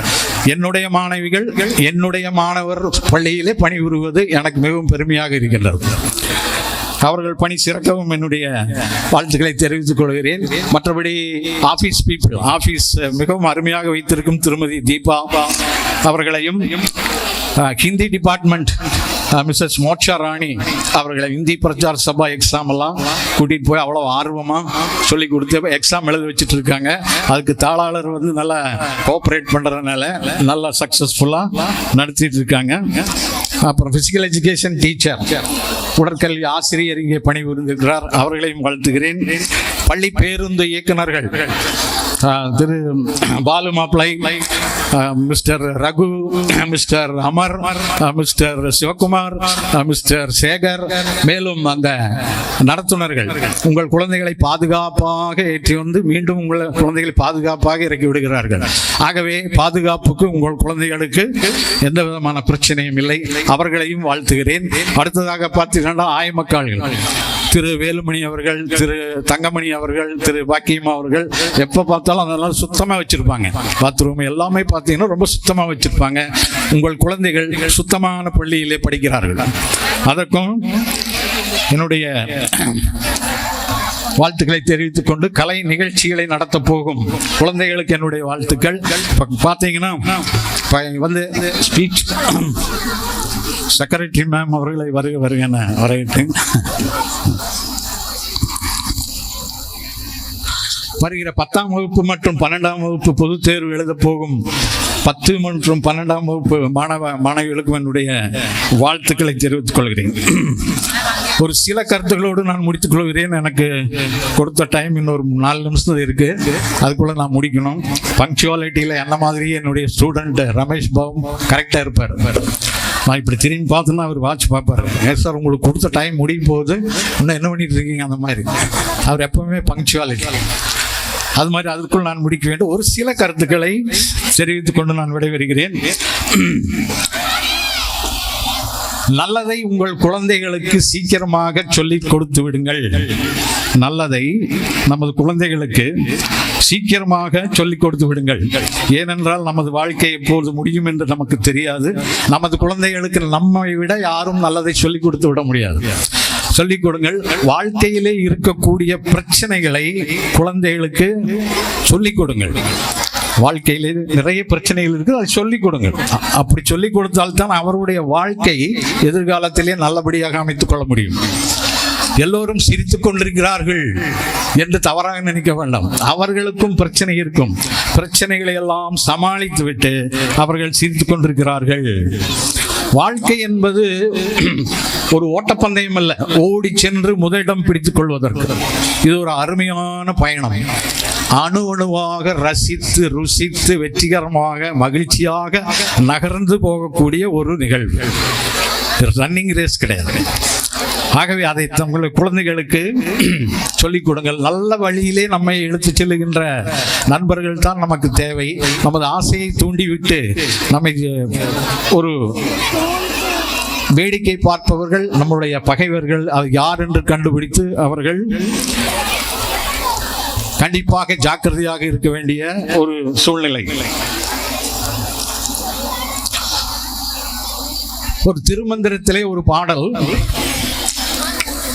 என்னுடைய மாணவிகள் என்னுடைய மாணவர் பள்ளியிலே பணிபுரிவது எனக்கு மிகவும் பெருமையாக இருக்கின்றது. அவர்கள் பணி சிறக்கவும் என்னுடைய வாழ்த்துக்களை தெரிவித்துக் கொள்கிறேன். மற்றபடி ஆபீஸ் மிகவும் அருமையாக வைத்திருக்கும் திருமதி தீபா அவர்களையும், ஹிந்தி டிபார்ட்மெண்ட் மிஸ்ஸஸ் மோட்சா ராணி அவர்களை இந்தி பிரச்சார சபா எக்ஸாம் எல்லாம் கூட்டிகிட்டு போய் அவ்வளோ ஆர்வமாக சொல்லி கொடுத்து எக்ஸாம் எழுத வச்சுட்டு இருக்காங்க. அதுக்கு தாளாளர் வந்து நல்லா கோஆப்ரேட் பண்ணுறதுனால நல்லா சக்ஸஸ்ஃபுல்லாக நடத்திட்டு இருக்காங்க. அப்புறம் ஃபிசிக்கல் எஜுகேஷன் டீச்சர், உடற்கல்வி ஆசிரியர் இங்கே பணிபுரிந்திருக்கிறார், அவர்களையும் வாழ்த்துகிறேன். பள்ளி பேருந்து இயக்குநர்கள் திரு பாலு மாப்பிளை, mister Raghu, mister Amar, mister Sivakumar, mister Sekar, மேலும் அந்த நடத்துனர்கள் உங்கள் குழந்தைகளை பாதுகாப்பாக ஏற்றி வந்து மீண்டும் உங்கள் குழந்தைகளை பாதுகாப்பாக இறக்கி விடுகிறார்கள். ஆகவே பாதுகாப்புக்கு உங்கள் குழந்தைகளுக்கு எந்த விதமான பிரச்சனையும் இல்லை, அவர்களையும் வாழ்த்துகிறேன். அடுத்ததாக பார்த்தீங்கன்னா ஆயமக்காள்கள் திரு வேலுமணி அவர்கள், திரு தங்கமணி அவர்கள், திரு பாக்கியம்மா அவர்கள் எப்போ பார்த்தாலும் அதெல்லாம் சுத்தமாக வச்சுருப்பாங்க. பாத்ரூம் எல்லாமே பார்த்தீங்கன்னா ரொம்ப சுத்தமாக வச்சுருப்பாங்க. உங்கள் குழந்தைகள் சுத்தமான பள்ளியிலே படிக்கிறார்கள். அதற்கும் என்னுடைய வாழ்த்துக்களை தெரிவித்துக் கொண்டு கலை நிகழ்ச்சிகளை நடத்த போகும் குழந்தைகளுக்கு என்னுடைய வாழ்த்துக்கள். பார்த்தீங்கன்னா வந்து ஸ்பீச் செக்ரட்டரி மேம் அவர்களை வருக வரவேற்றேன். வருகிற 10ஆம் வகுப்பு மற்றும் 12ஆம் வகுப்பு பொதுத் தேர்வு எழுத போகும் 10 மற்றும் 12ஆம் வகுப்பு மாணவிகளுக்கும் என்னுடைய வாழ்த்துக்களை தெரிவித்துக் கொள்கிறேன். ஒரு சில கருத்துக்களோடு நான் முடித்துக் கொள்கிறேன். எனக்கு கொடுத்த டைம் இன்னொரு 4 நிமிஷம் இருக்கு, அதுக்குள்ள நான் முடிக்கணும். பங்க்சுவாலிட்டியில் என்ன மாதிரி என்னுடைய ஸ்டூடெண்ட் ரமேஷ் பாபு கரெக்டாக இருப்பார். நான் இப்படி திரும்பி பார்த்தோன்னா அவர் வாட்ச் பார்ப்பார். சார் உங்களுக்கு கொடுத்த டைம் முடியும் போது இன்னும் என்ன பண்ணிட்டு இருக்கீங்க, அந்த மாதிரி அவர் எப்பவுமே பங்க்சுவாலிட்டி. அது மாதிரி அதுக்குள் நான் முடிக்க வேண்டும். ஒரு சில கருத்துக்களை தெரிவித்துக் கொண்டு நான் விடைபெறுகிறேன். நல்லதை உங்கள் குழந்தைகளுக்கு சீக்கிரமாக சொல்லிக் கொடுத்து விடுங்கள். நல்லதை நமது குழந்தைகளுக்கு சீக்கிரமாக சொல்லிக் கொடுத்து விடுங்கள். ஏனென்றால் நமது வாழ்க்கை எப்போது முடியும் என்று நமக்கு தெரியாது. நமது குழந்தைகளுக்கு நம்மை விட யாரும் நல்லதை சொல்லிக் கொடுத்து விட முடியாது. சொல்லிக் கொடுங்கள். வாழ்க்கையிலே இருக்கக்கூடிய பிரச்சனைகளை குழந்தைகளுக்கு சொல்லிக் கொடுங்கள். வாழ்க்கையிலே நிறைய பிரச்சனைகள் இருக்குது, அதை சொல்லிக் கொடுங்கள். அப்படி சொல்லிக் கொடுத்தால்தான் அவருடைய வாழ்க்கை எதிர்காலத்திலே நல்லபடியாக அமைத்துக் கொள்ள முடியும். எல்லோரும் சிரித்துக் கொண்டிருக்கிறார்கள் என்று தவறாக நினைக்க வேண்டாம். அவர்களுக்கும் பிரச்சனை இருக்கும். பிரச்சனைகளை எல்லாம் சமாளித்து விட்டு அவர்கள் சிரித்துக் கொண்டிருக்கிறார்கள். வாழ்க்கை என்பது ஒரு ஓட்டப்பந்தயம் அல்ல, ஓடி சென்று முதலிடம் பிடித்துக் கொள்வதற்கு இது ஒரு அருமையான பயணம். அணு அணுவாக ரசித்து ருசித்து வெற்றிகரமாக மகிழ்ச்சியாக நகர்ந்து போகக்கூடிய ஒரு நிகழ்வு. ரன்னிங் ரேஸ் கிடையாது. ஆகவே அதை தங்கள் குழந்தைகளுக்கு சொல்லிக் கொடுங்கள். நல்ல வழியிலே நம்மை இழுத்து செல்லுகின்ற நண்பர்கள் தான் நமக்கு தேவை. நமது ஆசையை தூண்டிவிட்டு நம்மை ஒரு வேடிக்கை பார்ப்பவர்கள் நம்முடைய பகைவர்கள். அது யார் என்று கண்டுபிடித்து அவர்கள் கண்டிப்பாக ஜாக்கிரதையாக இருக்க வேண்டிய ஒரு சூழ்நிலை. ஒரு திருமந்திரத்திலே ஒரு பாடல்,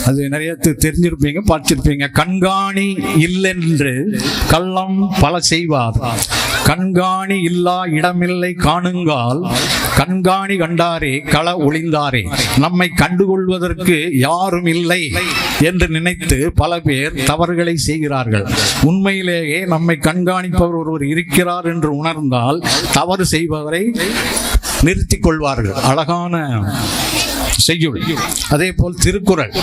அது நிறைய தெரிஞ்சிருப்பீங்க, பார்த்திருப்பீங்க. கண்காணி இல்லென்று கள்ளம் பல செய்வார், கண்காணி இல்லா இடமில்லை காணுங்கால், கண்காணி கண்டாரே கள ஒளிந்தாரே. நம்மை கண்டுகொள்வதற்கு யாரும் இல்லை என்று நினைத்து பல பேர் தவறுகளை செய்கிறார்கள். உண்மையிலேயே நம்மை கண்காணிப்பவர் ஒருவர் இருக்கிறார் என்று உணர்ந்தால் தவறு செய்பவரை நிறுத்திக் கொள்வார்கள். அழகான செய்யுள். அதே போல் திருக்குறள்,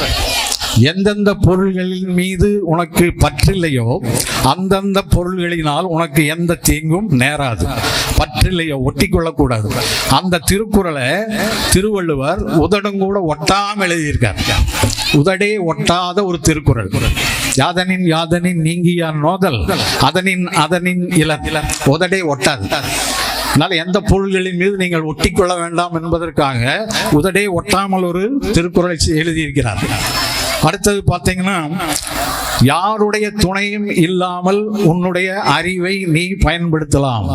எந்தெந்த பொருள்களின் மீது உனக்கு பற்றில்லையோ அந்தந்த பொருள்களினால் உனக்கு எந்த தீங்கும் நேராது. பற்றில்லையோ ஒட்டி கொள்ளக்கூடாது. அந்த திருக்குறளை திருவள்ளுவர் உதடுங்கூட ஒட்டாமல் எழுதியிருக்கார். உதடே ஒட்டாத ஒரு திருக்குறள். யாதனின் யாதனின் நீங்கிய நோதல் அதனின் அதனின் இளன். உதடே ஒட்டாது. அதனால எந்த பொருள்களின் மீது நீங்கள் ஒட்டிக்கொள்ள வேண்டாம் என்பதற்காக உதடே ஒட்டாமல் ஒரு திருக்குறளை எழுதியிருக்கிறார். அடுத்தது பார்த்தீங்கன்னா, யாருடைய துணையும் இல்லாமல் உன்னுடைய அறிவை நீ பயன்படுத்தலாம்.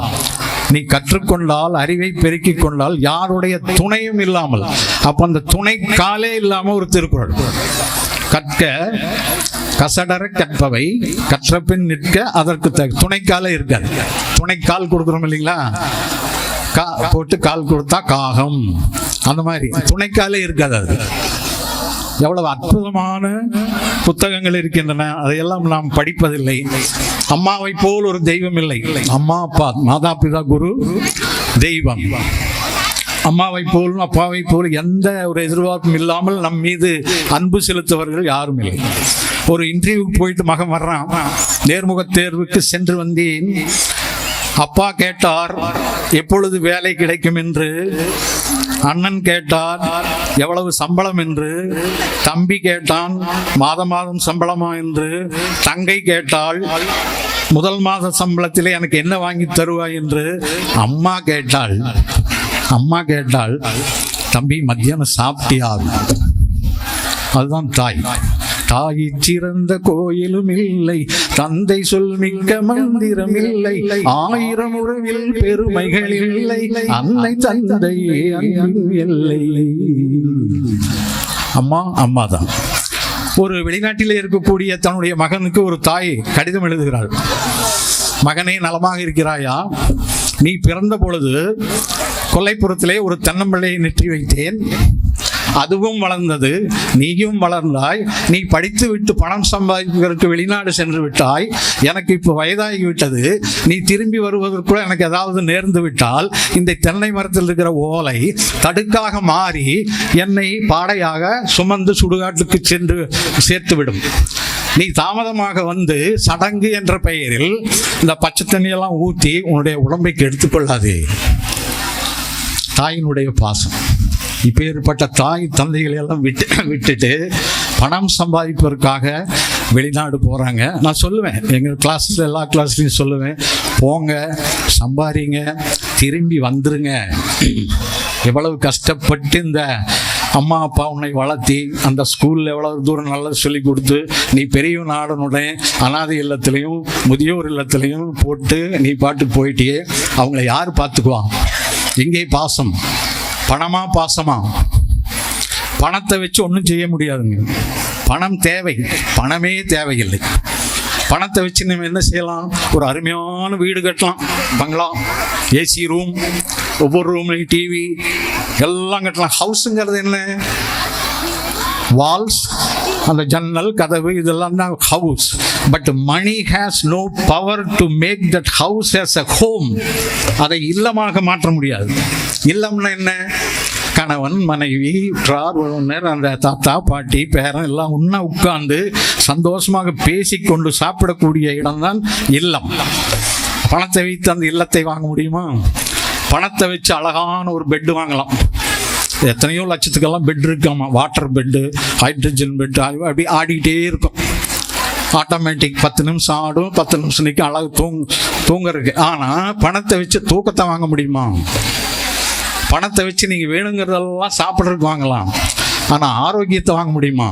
நீ கற்றுக்கொண்டால், அறிவை பெருக்கிக் கொண்டால், யாருடைய துணையும் இல்லாமல். அப்ப அந்த துணை காலே இல்லாம ஒரு திருக்குறள். கற்க கசடர கற்பவை கற்றபின் நிற்க அதற்கு துணைக்காலே இருக்காது. துணைக்கால் கொடுக்குறோம் இல்லைங்களா, போட்டு கால் கொடுத்தா காகம், அந்த மாதிரி துணைக்காலே இருக்காது. அது எவ்வளவு அற்புதமான புத்தகங்கள் இருக்கின்றன, அதையெல்லாம் நாம் படிப்பதில்லை. அம்மாவை போல் ஒரு தெய்வம் இல்லை. அம்மா அப்பா, மாதா பிதா குரு தெய்வம். அம்மாவை போலும் அப்பாவை போல் எந்த ஒரு எதிர்பார்ப்பும் இல்லாமல் நம் மீது அன்பு செலுத்துவர்கள் யாரும் இல்லை. ஒரு இன்டர்வியூக்கு போயிட்டு மகன் வர்றான், நேர்முக தேர்வுக்கு சென்று வந்தேன். அப்பா கேட்டார் எப்பொழுது வேலை கிடைக்கும் என்று, அண்ணன் கேட்டார் எவ்வளவு சம்பளம் என்று, தம்பி கேட்டான் மாதம் மாதம் சம்பளமா என்று, தங்கை கேட்டாள் முதல் மாத சம்பளத்திலே எனக்கு என்ன வாங்கி தருவாய் என்று, அம்மா கேட்டாள் தம்பி மத்தியானம் சாப்பிட்டியா. அதுதான் தாய். தாய் சிறந்த கோயிலும் இல்லை, தந்தை சொல் மிக்க மந்திரம் இல்லை, 1000 உறவில் பெருமைகள் இல்லை, அன்னை தந்தையே அன்பின் எல்லை. அம்மா தான். ஒரு வெளிநாட்டிலே இருக்கக்கூடிய தன்னுடைய மகனுக்கு ஒரு தாய் கடிதம் எழுதுகிறாள். மகனே, நலமாக இருக்கிறாயா? நீ பிறந்த பொழுது கொல்லைப்புறத்திலே ஒரு தென்னம்பிள்ளையை நெற்றி வைத்தேன், அதுவும் வளர்ந்தது, நீயும் வளர்ந்தாய். நீ படித்து விட்டு பணம் சம்பாதிப்பதற்கு வெளிநாடு சென்று விட்டாய். எனக்கு இப்போ வயதாகிவிட்டது. நீ திரும்பி வருவதற்குள்ள எனக்கு ஏதாவது நேர்ந்து விட்டால் இந்த தென்னை மரத்தில் இருக்கிற ஓலை தடுக்காக மாறி என்னை பாடையாக சுமந்து சுடுகாட்டுக்கு சென்று சேர்த்துவிடும். நீ தாமதமாக வந்து சடங்கு என்ற பெயரில் இந்த பச்சை தண்ணியெல்லாம் ஊற்றி உன்னுடைய உடம்பை கெடுத்துக் கொள்ளாதே. தாயினுடைய பாசம். இப்போ ஏற்பட்ட தாய் தந்தைகளை எல்லாம் விட்டுட்டு பணம் சம்பாதிப்பதற்காக வெளிநாடு போகிறாங்க. நான் சொல்லுவேன், எங்கள் கிளாஸில் எல்லா கிளாஸ்லையும் சொல்லுவேன், போங்க சம்பாதிங்க, திரும்பி வந்துருங்க. எவ்வளவு கஷ்டப்பட்டு இந்த அம்மா அப்பா உன்னை வளர்த்தி அந்த ஸ்கூலில் எவ்வளவு தூரம் நல்லா சொல்லி கொடுத்து நீ பெரியவன் ஆடனுடைய அனாதை இல்லத்திலையும் முதியோர் இல்லத்திலையும் போட்டு நீ பாட்டுக்கு போயிட்டியே, அவங்கள யார் பார்த்துக்குவான்? எங்கே பாசம்? பணமா பாசமா? பணத்தை வச்சு ஒன்றும் செய்ய முடியாதுங்க. பணம் தேவை, பணமே தேவையில்லை. பணத்தை வச்சு நம்ம என்ன செய்யலாம்? ஒரு அருமையான வீடு கட்டலாம், பங்களா, ஏசி ரூம், ஒவ்வொரு ரூம்லையும் டிவி எல்லாம் கட்டலாம். ஹவுஸுங்கிறது என்ன? வால்ஸ், அந்த ஜன்னல் கதவு இதெல்லாம் தான் house. But money has no power to make that house as a home. அதை இல்லமாக மாற்ற முடியாது. இல்லம்னா என்ன? கணவன் மனைவி உறவினர் அந்த தாத்தா பாட்டி பேரன் எல்லாம் ஒன்றா உட்கார்ந்து சந்தோஷமாக பேசிக்கொண்டு சாப்பிடக்கூடிய இடம்தான் இல்லம். பணத்தை வைத்து அந்த இல்லத்தை வாங்க முடியுமா? பணத்தை வச்சு அழகான ஒரு பெட்டு வாங்கலாம். எத்தனையோ லட்சத்துக்கெல்லாம் பெட் இருக்காமா, வாட்டர் பெட்டு, ஹைட்ரஜன் பெட்டு, அப்படி ஆடிக்கிட்டே இருக்கும். ஆட்டோமேட்டிக் 10 நிமிஷம் ஆடும், 10 நிமிஷம் நிற்கும், அழகு தூங்குறதுக்கு. ஆனால் பணத்தை வச்சு தூக்கத்தை வாங்க முடியுமா? பணத்தை வச்சு நீங்கள் வேணுங்கிறதெல்லாம் சாப்பிட்றதுக்கு வாங்கலாம், ஆனால் ஆரோக்கியத்தை வாங்க முடியுமா?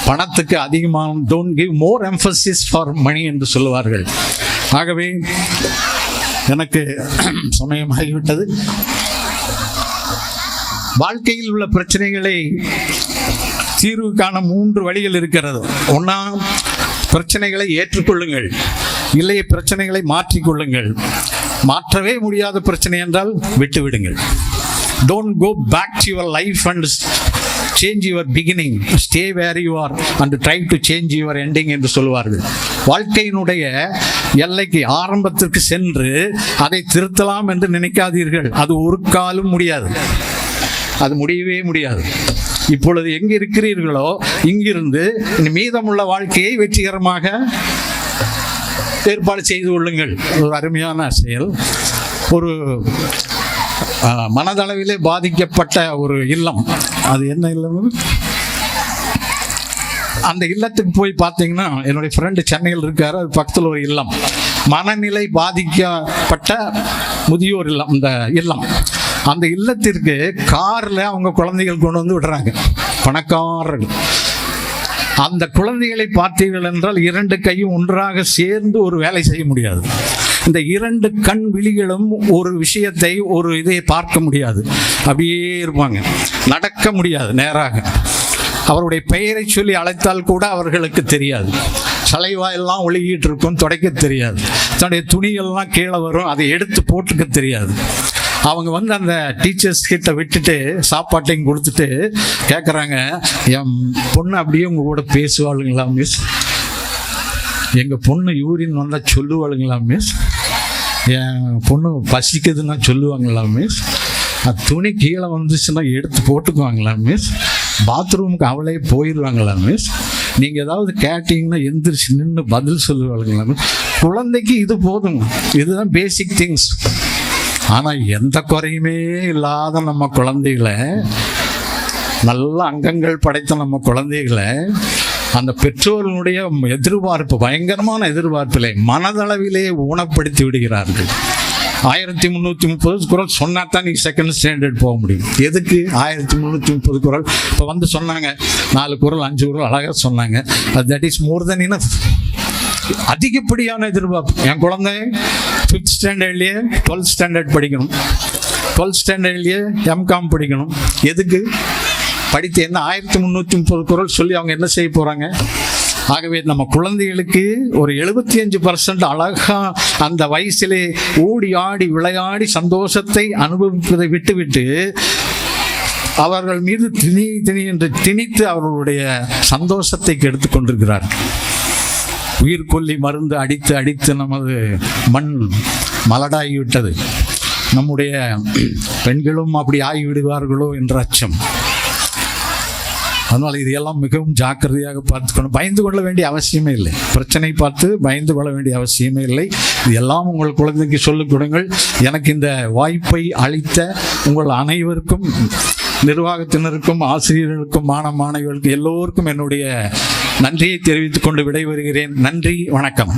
பணத்துக்கு அதிகமான don't give more emphasis for money என்று சொல்லுவார்கள். ஆகவே எனக்கு சமயமாகிவிட்டது. வாழ்க்கையில் உள்ள பிரச்சனைகளை தீர்வுக்கான 3 வழிகள் இருக்கிறது. ஒன்றா, பிரச்சனைகளை ஏற்றுக்கொள்ளுங்கள், இல்லை பிரச்சனைகளை மாற்றிக்கொள்ளுங்கள். மாற்றவே முடியாத பிரச்சனை என்றால் விட்டு விடுங்கள். Don't go back to your life and change your beginning. Stay where you are and try to change your ending என்று சொல்வார்கள். வாழ்க்கையினுடைய எல்லைக்கு ஆரம்பத்திற்கு சென்று அதை திருத்தலாம் என்று நினைக்காதீர்கள். அது ஒரு காலம் முடியாது, அது முடியவே முடியாது. இப்பொழுது எங்கு இருக்கிறீர்களோ இங்கிருந்து மீதமுள்ள வாழ்க்கையை வெற்றிகரமாக ஏற்பாடு செய்து கொள்ளுங்கள். ஒரு அருமையான செயல். ஒரு மனதளவிலே பாதிக்கப்பட்ட ஒரு இல்லம், அது என்ன இல்லம்? அந்த இல்லத்துக்கு போய் பார்த்தீங்கன்னா, என்னுடைய ஃப்ரெண்டு சென்னையில் இருக்காரு, அது பக்கத்தில் ஒரு இல்லம். மனநிலை பாதிக்கப்பட்ட முதியோர் இல்லம், இந்த இல்லம், அந்த இல்லத்திற்கு காரில் அவங்க குழந்தைகள் கொண்டு வந்து விடுறாங்க, பணக்காரர்கள். அந்த குழந்தைகளை பார்த்தீர்கள் என்றால் 2 கையும் ஒன்றாக சேர்ந்து ஒரு வேலை செய்ய முடியாது. இந்த 2 கண் விழிகளும் ஒரு விஷயத்தை, ஒரு இதை பார்க்க முடியாது, அப்படியே இருப்பாங்க, நடக்க முடியாது நேராக. அவருடைய பெயரை சொல்லி அழைத்தால் கூட அவர்களுக்கு தெரியாது. சலைவாயெல்லாம் ஒழுகிட்டு இருக்கும், துடைக்க தெரியாது. தன்னுடைய துணிகள்லாம் கீழே வரும், அதை எடுத்து போட்டுக்க தெரியாது. அவங்க வந்து அந்த டீச்சர்ஸ் கிட்ட விட்டுட்டு சாப்பாட்டையும் கொடுத்துட்டு கேட்குறாங்க, என் பொண்ணு அப்படியே உங்கள் கூட பேசுவாளுங்களா மிஸ்? எங்கள் பொண்ணு யூரின் வந்தால் சொல்லுவாளுங்களா மிஸ்? என் பொண்ணு பசிக்குதுன்னா சொல்லுவாங்களா மிஸ்? துணி கீழே வந்துச்சுன்னா எடுத்து போட்டுக்குவாங்களா மிஸ்? பாத்ரூமுக்கு அவளே போயிடுவாங்களா மிஸ்? நீங்கள் ஏதாவது கேட்டீங்கன்னா எந்திரிச்சு நின்று பதில் சொல்லுவாளுங்களா மிஸ்? குழந்தைக்கு இது போதும், இதுதான் பேசிக் திங்ஸ். ஆனால் எந்த குறையுமே இல்லாத நம்ம குழந்தைகளை, நல்ல அங்கங்கள் படைத்த நம்ம குழந்தைகளை அந்த பெற்றோர்களுடைய எதிர்பார்ப்பு, பயங்கரமான எதிர்பார்ப்பிலே மனதளவிலே ஊனப்படுத்தி விடுகிறார்கள். 1330 குறள் சொன்னா தான் நீ செகண்ட் ஸ்டாண்டர்ட் போக முடியும். எதுக்கு 1330 குறள்? இப்போ வந்து சொன்னாங்க 4 குறள் 5 குறள் அழகாக சொன்னாங்க. That is more then enough. அதிகப்படியான எதிர்பார்ப்பு. என் குழந்தை 5th ஸ்டாண்டர்ட்லேயே 12th ஸ்டாண்டர்ட் படிக்கணும், 12th ஸ்டாண்டர்ட்லேயே எம்காம் படிக்கணும். எதுக்கு? படித்து என்ன 1330 குறள் சொல்லி அவங்க என்ன செய்ய போகிறாங்க? ஆகவே நம்ம குழந்தைகளுக்கு ஒரு 75% அழகா அந்த வயசிலே ஓடி ஆடி விளையாடி சந்தோஷத்தை அனுபவிப்பதை விட்டுவிட்டு அவர்கள் மீது திணி என்று திணித்து அவர்களுடைய சந்தோஷத்தை கெடுத்து கொண்டிருக்கிறார்கள். உயிர்கொல்லி மருந்து அடித்து அடித்து நமது மண் மலடாகிவிட்டது. நம்முடைய பெண்களும் அப்படி ஆகிவிடுவார்களோ என்ற அச்சம். அதனால் இதையெல்லாம் மிகவும் ஜாக்கிரதையாக பார்த்துக்கணும். பயந்து கொள்ள வேண்டிய அவசியமே இல்லை. பிரச்சனை பார்த்து பயந்து கொள்ள வேண்டிய அவசியமே இல்லை. இதெல்லாம் உங்கள் குழந்தைக்கு சொல்லிக் கொடுங்கள். எனக்கு இந்த வாய்ப்பை அளித்த உங்கள் அனைவருக்கும், நிர்வாகத்தினருக்கும், ஆசிரியர்களுக்கும், மாணவர்களுக்கும் எல்லோருக்கும் என்னுடைய நன்றியை தெரிவித்துக் கொண்டு விடைபெறுகிறேன். நன்றி, வணக்கம்.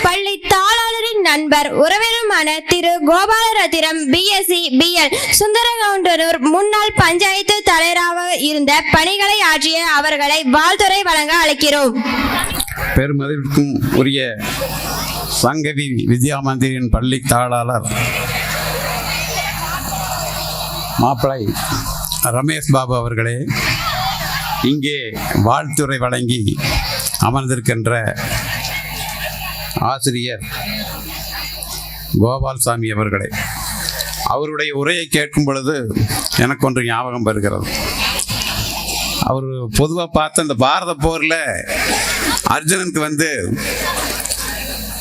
பள்ளி தாளாளரின் நண்பர் உறவினருமான திரு கோபாலரத்தினம் பிஎஸ்சி பிஎல் சுந்தரகவுண்டனூர் முன்னாள் பஞ்சாயத்து தலைவராக இருந்த பணிகளை ஆற்றிய அவர்களை வாழ்த்துரை வழங்க அழைக்கிறோம். பெருமதிப்பிற்கும் உரிய சங்கவி வித்யா மந்திரியின் பள்ளி தாளாளர் மாப்பிளை ரமேஷ் பாபு அவர்களே, இங்கே வாழ்த்துரை வழங்கி அமர்ந்திருக்கின்ற ஆசிரியர் கோபால்சாமி அவர்களே, அவருடைய உரையை கேட்கும் பொழுது எனக்கு ஒன்று ஞாபகம் வருகிறது. அவர் பொதுவாக பார்த்து அந்த பாரத போரில் அர்ஜுனனுக்கு வந்து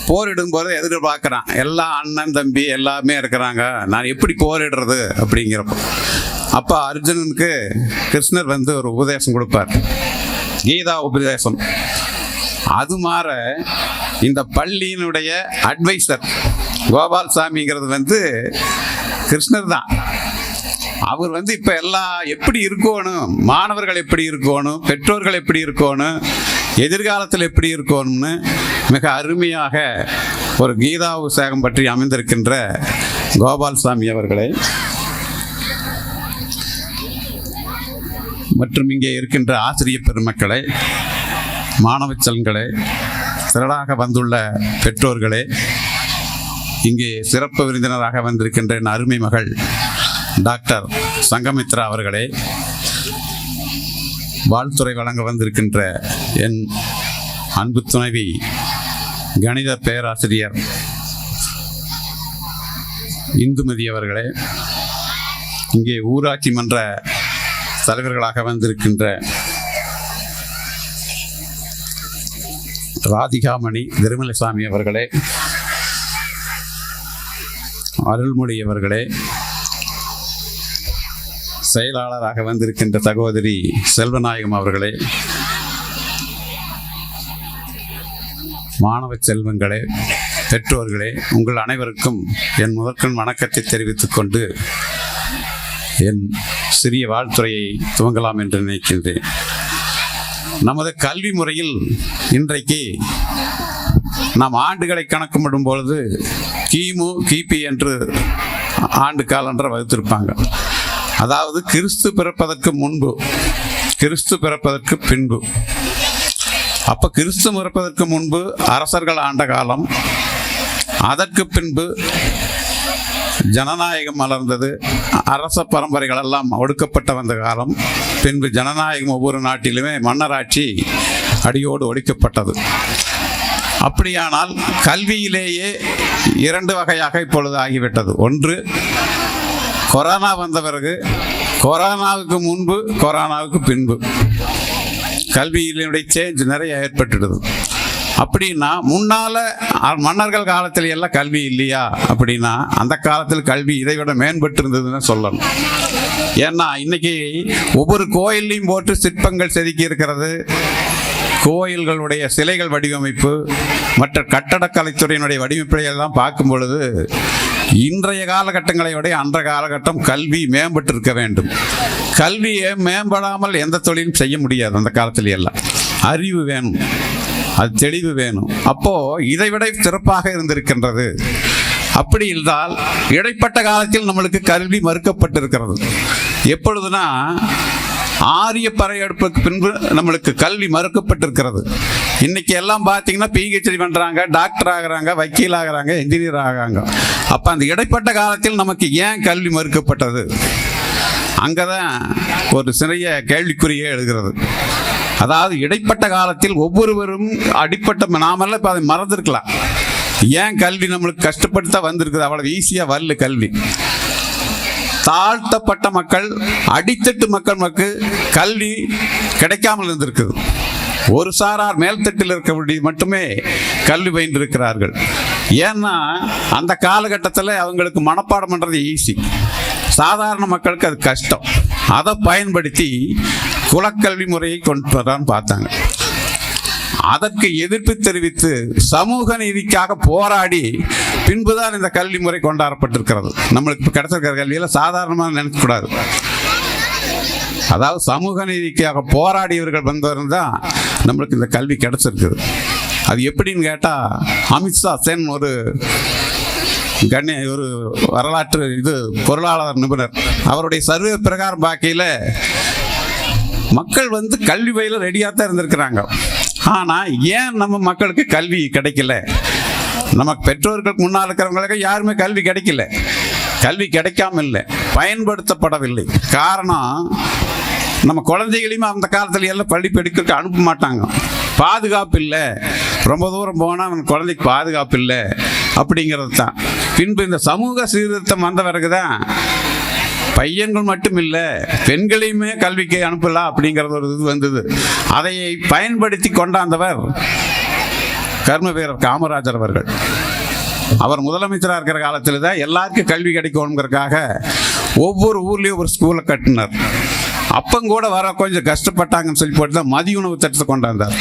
போரிடும் போது எதிர்பார்க்குறான், எல்லா அண்ணன் தம்பி எல்லாமே இருக்கிறாங்க, நான் எப்படி போரிடுறது அப்படிங்கிறப்போ, அப்போ அர்ஜுனனுக்கு கிருஷ்ணர் வந்து ஒரு உபதேசம் கொடுப்பார், கீதா உபதேசம். அது மாற இந்த பள்ளியினுடைய அட்வைசர் கோபால்சாமிங்கிறது வந்து கிருஷ்ணர் தான். அவர் வந்து இப்போ எல்லாம் எப்படி இருக்கணும், மாணவர்கள் எப்படி இருக்கணும், பெற்றோர்கள் எப்படி இருக்கணும், எதிர்காலத்தில் எப்படி இருக்கணும்னு மிக அருமையாக ஒரு கீதா உபதேசம் பற்றி அமைந்திருக்கின்ற கோபால்சாமி அவர்களை மற்றும் இங்கே இருக்கின்ற ஆசிரியர் பெருமக்களை, மாணவ செல்வங்களே, திரளாக வந்துள்ள பெற்றோர்களே, இங்கே சிறப்பு விருந்தினராக வந்திருக்கின்ற என் அருமை மகள் டாக்டர் சங்கமித்ரா அவர்களே, வாழ்த்துரை வழங்க வந்திருக்கின்ற என் அன்பு துணைவி கணித பேராசிரியர் இந்துமதி அவர்களே, இங்கே ஊராட்சி மன்ற தலைவர்களாக வந்திருக்கின்ற ராதிகாமணி திருமலைசாமி அவர்களே, அருள்மொழி அவர்களே, செயலாளராக வந்திருக்கின்ற சகோதரி செல்வநாயகம் அவர்களே, மாணவ செல்வங்களே, பெற்றோர்களே, உங்கள் அனைவருக்கும் என் முதற்கண் வணக்கத்தை தெரிவித்துக் கொண்டு என் சிறிய வாழ்த்துறையை துவங்கலாம் என்று நினைக்கின்றேன். நமது கல்வி முறையில் இன்றைக்கு நாம் ஆண்டுகளை கணக்கிடும் பொழுது கிமு கிபி என்று ஆண்டு காலண்டரை வகுத்திருப்பாங்க. அதாவது கிறிஸ்து பிறப்பதற்கு முன்பு, கிறிஸ்து பிறப்பதற்கு பின்பு. அப்ப கிறிஸ்து பிறப்பதற்கு முன்பு அரசர்கள் ஆண்ட காலம், அதற்கு பின்பு ஜனநாயகம் மலர்ந்தது, அரச பரம்பரைகள் எல்லாம் ஒடுக்கப்பட்ட வந்த காலம், பின்பு ஜனநாயகம் ஒவ்வொரு நாட்டிலுமே மன்னராட்சி அடியோடு ஒழிக்கப்பட்டது. அப்படியானால் கல்வியிலேயே 2 வகையாக இப்பொழுது ஆகிவிட்டது. ஒன்று கொரோனா வந்த பிறகு, கொரோனாவுக்கு முன்பு, கொரோனாவுக்கு பின்பு கல்வியினுடைய சேஞ்ச் நிறைய ஏற்பட்டுடுது. அப்படின்னா முன்னால மன்னர்கள் காலத்தில் எல்லாம் கல்வி இல்லையா அப்படின்னா, அந்த காலத்தில் கல்வி இதை விட மேம்பட்டு இருந்ததுன்னு சொல்லணும். ஏன்னா இன்னைக்கு ஒவ்வொரு கோயிலையும் போட்டு சிற்பங்கள் செதுக்கி இருக்கிறது, கோயில்களுடைய சிலைகள் வடிவமைப்பு, மற்ற கட்டடக்கலைத்துறையினுடைய வடிவமைப்பை எல்லாம் பார்க்கும் பொழுது இன்றைய காலகட்டங்களை விட அன்ற காலகட்டம் கல்வி மேம்பட்டு இருக்க வேண்டும். கல்வியை மேம்படாமல் எந்த தொழிலும் செய்ய முடியாது. அந்த காலத்துல எல்லாம் அறிவு வேணும், அது தெளிவு வேணும். அப்போ இதை விட சிறப்பாக இருந்திருக்கின்றது. அப்படி இருந்தால் இடைப்பட்ட காலத்தில் நம்மளுக்கு கல்வி மறுக்கப்பட்டிருக்கிறது. எப்பொழுதுனா ஆரிய படையெடுப்புக்கு பின்பு நம்மளுக்கு கல்வி மறுக்கப்பட்டிருக்கிறது. இன்னைக்கு எல்லாம் பார்த்தீங்கன்னா பிஹெச்டி பண்றாங்க, டாக்டர் ஆகிறாங்க, வக்கீல் ஆகிறாங்க, என்ஜினியர் ஆகிறாங்க. அப்ப அந்த இடைப்பட்ட காலத்தில் நமக்கு ஏன் கல்வி மறுக்கப்பட்டது? அங்கதான் ஒரு சிறிய கேள்விக்குறியே எழுகிறது. அதாவது இடைப்பட்ட காலத்தில் ஒவ்வொருவரும் அடிப்பட்ட, நாமெல்லாம் இப்போ அதை மறந்துருக்கலாம். ஏன் கல்வி நம்மளுக்கு கஷ்டப்பட்டு தான் வந்திருக்குது, அவ்வளவு ஈஸியா வரல கல்வி. தாழ்த்தப்பட்ட மக்கள், அடித்தட்டு மக்களுக்கு கல்வி கிடைக்காமல் இருந்திருக்குது. ஒரு சாரார் மேல்தட்டில் இருக்கக்கூடிய மட்டுமே கல்வி பயின்றிருக்கிறார்கள். ஏன்னா அந்த காலகட்டத்தில் அவங்களுக்கு மனப்பாடம் பண்றது ஈஸி, சாதாரண மக்களுக்கு அது கஷ்டம். அதை பயன்படுத்தி குலக்கல்வி முறையை கொண்டு வரான்னு பார்த்தாங்க. அதற்கு எதிர்ப்பு தெரிவித்து சமூக நீதிக்காக போராடி பின்புதான் இந்த கல்வி முறை கொண்டாடப்பட்டிருக்கிறது. நம்மளுக்கு இப்போ கிடைச்சிருக்கிற கல்வியில சாதாரணமாக நினைக்கக்கூடாது. அதாவது சமூக நீதிக்காக போராடியவர்கள் வந்தவர்கள் தான் நம்மளுக்கு இந்த கல்வி கிடைச்சிருக்குது. அது எப்படின்னு கேட்டா, அமித்ஷா சென் ஒரு ஒரு வரலாற்று பொருளாதார நிபுணர், அவருடைய சர்வே பிரகாரம் பார்க்கையில மக்கள் கல்வி வயல ரெடியாக தான் இருந்திருக்கிறாங்க. ஆனால் ஏன் நம்ம மக்களுக்கு கல்வி கிடைக்கல? நமக்கு பெற்றோர்களுக்கு முன்னால் இருக்கிறவங்களுக்கு யாருமே கல்வி கிடைக்கல. கல்வி கிடைக்காம இல்லை, பயன்படுத்தப்படவில்லை. காரணம், நம்ம குழந்தைகளையும் அந்த காலத்துல எல்லாம் பள்ளி படிக்க அனுப்ப மாட்டாங்க. பாதுகாப்பு இல்லை, ரொம்ப தூரம் போனால் நம்ம குழந்தைக்கு பாதுகாப்பு இல்லை அப்படிங்கிறது தான். பின்பு இந்த சமூக சீர்திருத்தம் வந்த பிறகுதான் பையன்கள் மட்டும் இல்லை, பெண்களையுமே கல்விக்கு அனுப்பலாம் அப்படிங்கிறது ஒரு இது வந்தது. அதை பயன்படுத்தி கொண்டாந்தவர் கர்ம வீரர் காமராஜர் அவர்கள். அவர் முதலமைச்சராக இருக்கிற காலத்தில் தான் எல்லாருக்கும் கல்வி கிடைக்கணுங்கிறதுக்காக ஒவ்வொரு ஊர்லேயும் ஒரு ஸ்கூலை கட்டினார். அப்பங்கூட வர கொஞ்சம் கஷ்டப்பட்டாங்கன்னு சொல்லி போட்டு தான் மதிய உணவு திட்டத்தை கொண்டாந்தார்.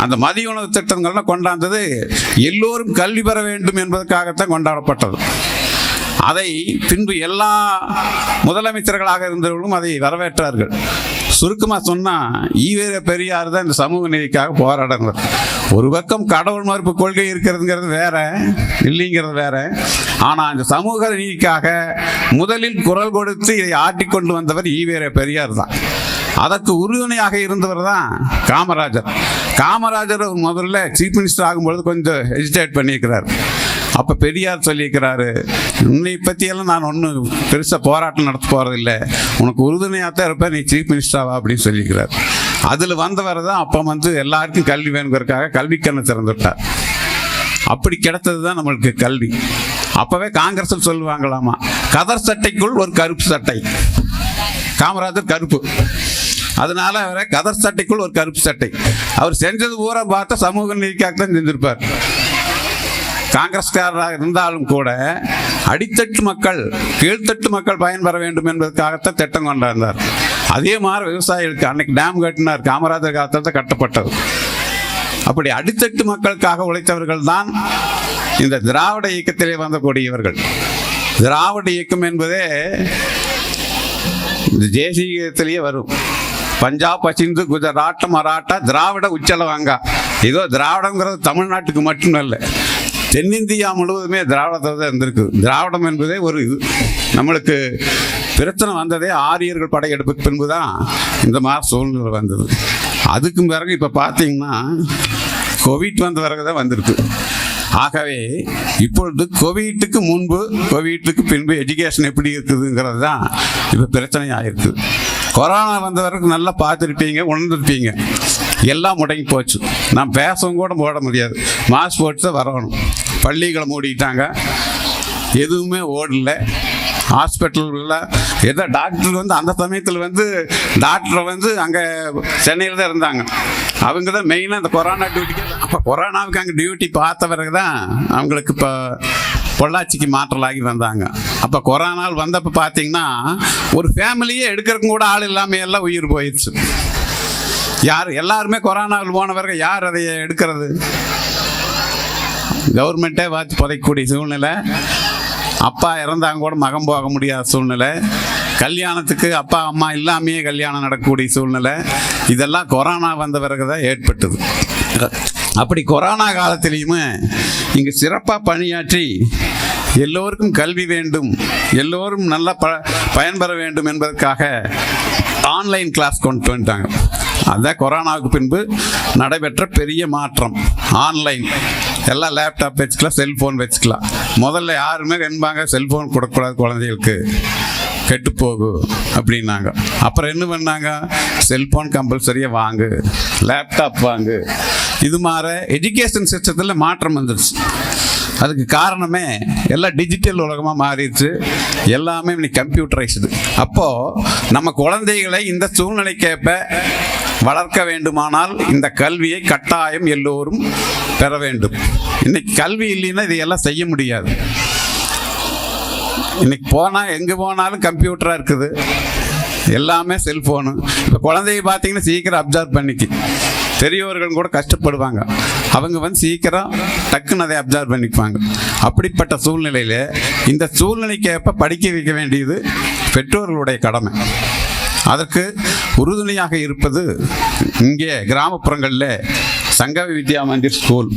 அந்த மதிய உணவு திட்டங்கள்லாம் கொண்டாந்தது எல்லோரும் கல்வி பெற வேண்டும் என்பதற்காகத்தான் கொண்டாடப்பட்டது. அதை பின்பு எல்லா முதலமைச்சர்களாக இருந்தவர்களும் அதை வரவேற்றார்கள். சுருக்கமாக சொன்னால் ஈவேர பெரியார் தான் இந்த சமூக நீதிக்காக போராடினார். ஒரு பக்கம் கடவுள் மறுப்பு கொள்கை இருக்கிறதுங்கிறது வேற, இல்லைங்கிறது வேற. ஆனால் இந்த சமூக நீதிக்காக முதலில் குரல் கொடுத்து இதை ஆட்டிக்கொண்டு வந்தவர் ஈவேர பெரியார் தான். அதற்கு உறுதுணையாக இருந்தவர் தான் காமராஜர். காமராஜர் முதல்ல சீஃப் மினிஸ்டர் ஆகும்பொழுது கொஞ்சம் ஹெசிடேட் பண்ணியிருக்கிறார். அப்போ பெரியார் சொல்லியிருக்கிறாரு, உன்னை பற்றியெல்லாம் நான் ஒன்றும் பெருசாக போராட்டம் நடத்த போகிறதில்லை, உனக்கு உறுதுணையாக தான் இருப்பேன், நீ சீஃப் மினிஸ்டராவா அப்படின்னு சொல்லியிருக்கிறார். அதில் வந்தவர் தான் அப்போ எல்லாருக்கும் கல்வி வேணுங்கிறதுக்காக கல்விக்கண்ணை திறந்துவிட்டார். அப்படி கிடைத்தது தான் நம்மளுக்கு கல்வி. அப்போவே காங்கிரஸில் சொல்லுவாங்களாமா, கதர் சட்டைக்குள் ஒரு கருப்பு சட்டை. காமராஜர் கருப்பு, அதனால அவரை கதர் சட்டைக்குள் ஒரு கருப்பு சட்டை. அவர் செஞ்சது பூரா பார்த்தா சமூக நீதிக்காக தான் செஞ்சிருப்பார். காங்கிரஸ்காரராக இருந்தாலும் கூட அடித்தட்டு மக்கள், கீழ்த்தட்டு மக்கள் பயன்பெற வேண்டும் என்பதற்காகத்தான் திட்டம் கொண்டாந்தார். அதே மாதிரி விவசாயிகளுக்கு அன்னைக்கு டேம் கட்டினார், காமராஜர் காலத்தில் கட்டப்பட்டது. அப்படி அடித்தட்டு மக்களுக்காக உழைத்தவர்கள் தான் இந்த திராவிட இயக்கத்திலே வந்தக்கூடியவர்கள். திராவிட இயக்கம் என்பதே தேசியத்திலேயே வரும். பஞ்சாப், சிந்து, குஜராட், மராட்டா, திராவிட உச்சலவங்கா. ஏதோ திராவிடங்கிறது தமிழ்நாட்டுக்கு மட்டும் இல்லை, தென்னிந்தியா முழுவதுமே திராவிடத்தை தான் இருந்திருக்கு. திராவிடம் என்பதே ஒரு இது. நம்மளுக்கு பிரச்சனை வந்ததே ஆரியர்கள் படையெடுப்புக்கு பின்பு தான் இந்த மாதிரி சூழ்நிலை வந்தது. அதுக்கும் பிறகு இப்போ பார்த்தீங்கன்னா கோவிட் வந்த பிறகு தான் வந்திருக்கு. ஆகவே இப்பொழுது கோவிட்டுக்கு முன்பு கோவிட்டுக்கு பின்பு எஜுகேஷன் எப்படி இருக்குதுங்கிறது தான் இப்போ பிரச்சனையாக இருக்குது. கொரோனா வந்த வரைக்கும் நல்லா பார்த்துருப்பீங்க, உணர்ந்துருப்பீங்க. எல்லாம் முடங்கி போச்சு. நான் பேசவும் கூட போட முடியாது. மாஸ்க் போட்டு தான் வரணும். பள்ளிகளை மூடிட்டாங்க, எதுவுமே ஓடல. ஹாஸ்பிட்டலில் ஏதோ டாக்டர் வந்து அந்த சமயத்தில் வந்து டாக்டரை வந்து அங்கே சென்னையில் தான் இருந்தாங்க. அவங்க தான் மெயினாக அந்த கொரோனா டியூட்டிக்கு. அப்போ கொரோனாவுக்கு அங்கே டியூட்டி பார்த்த பிறகு தான் அவங்களுக்கு இப்போ பொள்ளாச்சிக்கு மாற்றலாகி வந்தாங்க. அப்போ கொரோனால் வந்தப்போ பார்த்தீங்கன்னா ஒரு ஃபேமிலியே எடுக்கிறக்கும் கூட ஆள் இல்லாமல் எல்லாம் உயிர் போயிடுச்சு. யார் எல்லாருமே கொரோனாவில் போன பிறகு யார் அதை எடுக்கிறது? கவர்மெண்ட்டே பார்த்து புதைக்கக்கூடிய சூழ்நிலை. அப்பா இறந்தாங்க கூட மகன் போக முடியாத சூழ்நிலை. கல்யாணத்துக்கு அப்பா அம்மா இல்லாமையே கல்யாணம் நடக்கக்கூடிய சூழ்நிலை. இதெல்லாம் கொரோனா வந்த பிறகு தான் ஏற்பட்டது. அப்படி கொரோனா காலத்திலையுமே இங்கு சிறப்பாக பணியாற்றி எல்லோருக்கும் கல்வி வேண்டும், எல்லோரும் நல்லா பயன்பெற வேண்டும் என்பதற்காக ஆன்லைன் கிளாஸ் கொண்டு வந்துட்டாங்க. அதுதான் கொரோனாவுக்கு பின்பு நடைபெற்ற பெரிய மாற்றம். ஆன்லைன் எல்லாம் லேப்டாப் வச்சுக்கலாம், செல்ஃபோன் வச்சுக்கலாம். முதல்ல யாருமே என்பாங்க செல்ஃபோன் கொடுக்கக்கூடாது, குழந்தைகளுக்கு கெட்டு போகும் அப்படின்னாங்க. அப்புறம் என்ன பண்ணாங்க? செல்ஃபோன் கம்பல்சரியாக வாங்கு, லேப்டாப் வாங்கு. இது மாதிரி எஜுகேஷன் சிஸ்டத்தில் மாற்றம் வந்துடுச்சு. அதுக்கு காரணமே எல்லாம் டிஜிட்டல் உலகமாக மாறிடுச்சு. எல்லாமே இன்னைக்கு கம்ப்யூட்டரைஸ்டு. அப்போது நம்ம குழந்தைகளை இந்த சூழ்நிலைக்கேற்ப வளர்க்க வேண்டுமானால் இந்த கல்வியை கட்டாயம் எல்லோரும் பெற வேண்டும். இன்னைக்கு கல்வி இல்லைன்னா இதையெல்லாம் செய்ய முடியாது. இன்னைக்கு போனால் எங்கே போனாலும் கம்ப்யூட்டராக இருக்குது, எல்லாமே செல்ஃபோனு. இப்போ குழந்தைய பார்த்தீங்கன்னா சீக்கிரம் அப்சர்வ் பண்ணிக்கு. பெரியவர்கள் கூட கஷ்டப்படுவாங்க, அவங்க வந்து சீக்கிரம் டக்குன்னு அதை அப்சர்வ் பண்ணிக்குவாங்க. அப்படிப்பட்ட சூழ்நிலையில் இந்த சூழ்நிலைக்கேற்ப படிக்க வைக்க வேண்டியது பெற்றோர்களுடைய கடமை. அதற்கு உறுதுணையாக இருப்பது இங்கே கிராமப்புறங்களில் சங்கவி வித்யா மந்திர் ஸ்கூல்.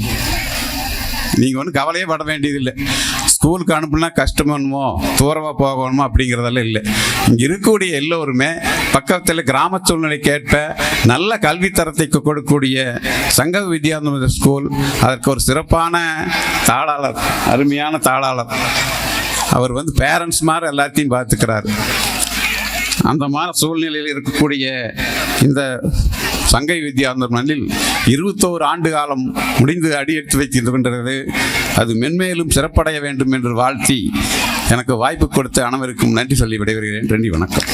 நீங்கள் ஒன்றும் கவலையே பட வேண்டியதில்லை. ஸ்கூலுக்கு அனுப்புனா கஷ்டமோ தூரமாக போகணுமோ அப்படிங்கிறதெல்லாம் இல்லை. இங்கே இருக்கக்கூடிய எல்லோருமே பக்கத்தில் கிராம சூழ்நிலைக்கேற்ப நல்ல கல்வித்தரத்தை கொடுக்கக்கூடிய சங்கவி வித்யா மந்திர் ஸ்கூல். அதற்கு ஒரு சிறப்பான தாளாளர், அருமையான தாளாளர். அவர் வந்து பேரண்ட்ஸ் மாதிரி எல்லாத்தையும் பார்த்துக்கிறார். அந்த மாதிரி சூழ்நிலையில் இருக்கக்கூடிய இந்த சங்கை வித்யாந்தர் மண்ணில் 21 ஆண்டு காலம் முடிந்து அடியெடுத்து வைக்கின்றது. அது மென்மேலும் சிறப்படைய வேண்டும் என்று வாழ்த்தி எனக்கு வாய்ப்பு கொடுத்த அனைவருக்கும் நன்றி சொல்லி விடைபெறுகிறேன். நன்றி, வணக்கம்.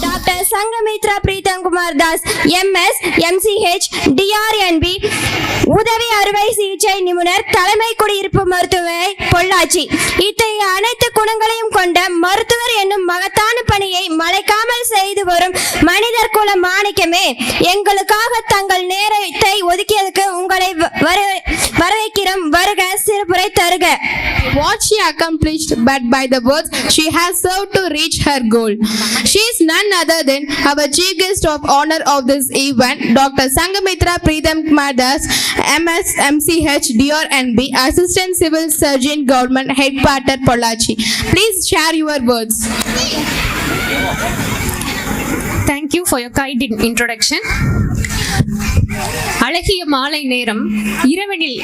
Doctor Sanghamitra Pritam Kumar Das, MS, MCH, DRNB, உதவி அறுவை சிகிச்சை நிபுணர், தலைமை குடியிருப்பு மருத்துவரை, பொள்ளாச்சி. இத்தகைய அனைத்து குணங்களையும் கொண்ட மருத்துவர் என்னும் மகத்தான பணியை மலைக்காமல் செய்து வரும் மனிதர் குல மாணிக்கமே, எங்களுக்காக தங்கள் நேரத்தை ஒதுக்கியதுக்கு உங்களை வரவேற்கிறோம். வருக, சிறப்புரை தருக. What she accomplished, but by the words she has served to reach her goal. She is none other than our chief guest of honor of this event, Dr. Sangamitra Pritham Kumar Das, MS, MCH, DRNB, Assistant Civil Surgeon, Government Headquarter, Pollachi. Please share your words. Thank you for your kind introduction. அழகிய மாலை நேரம், இரவனில்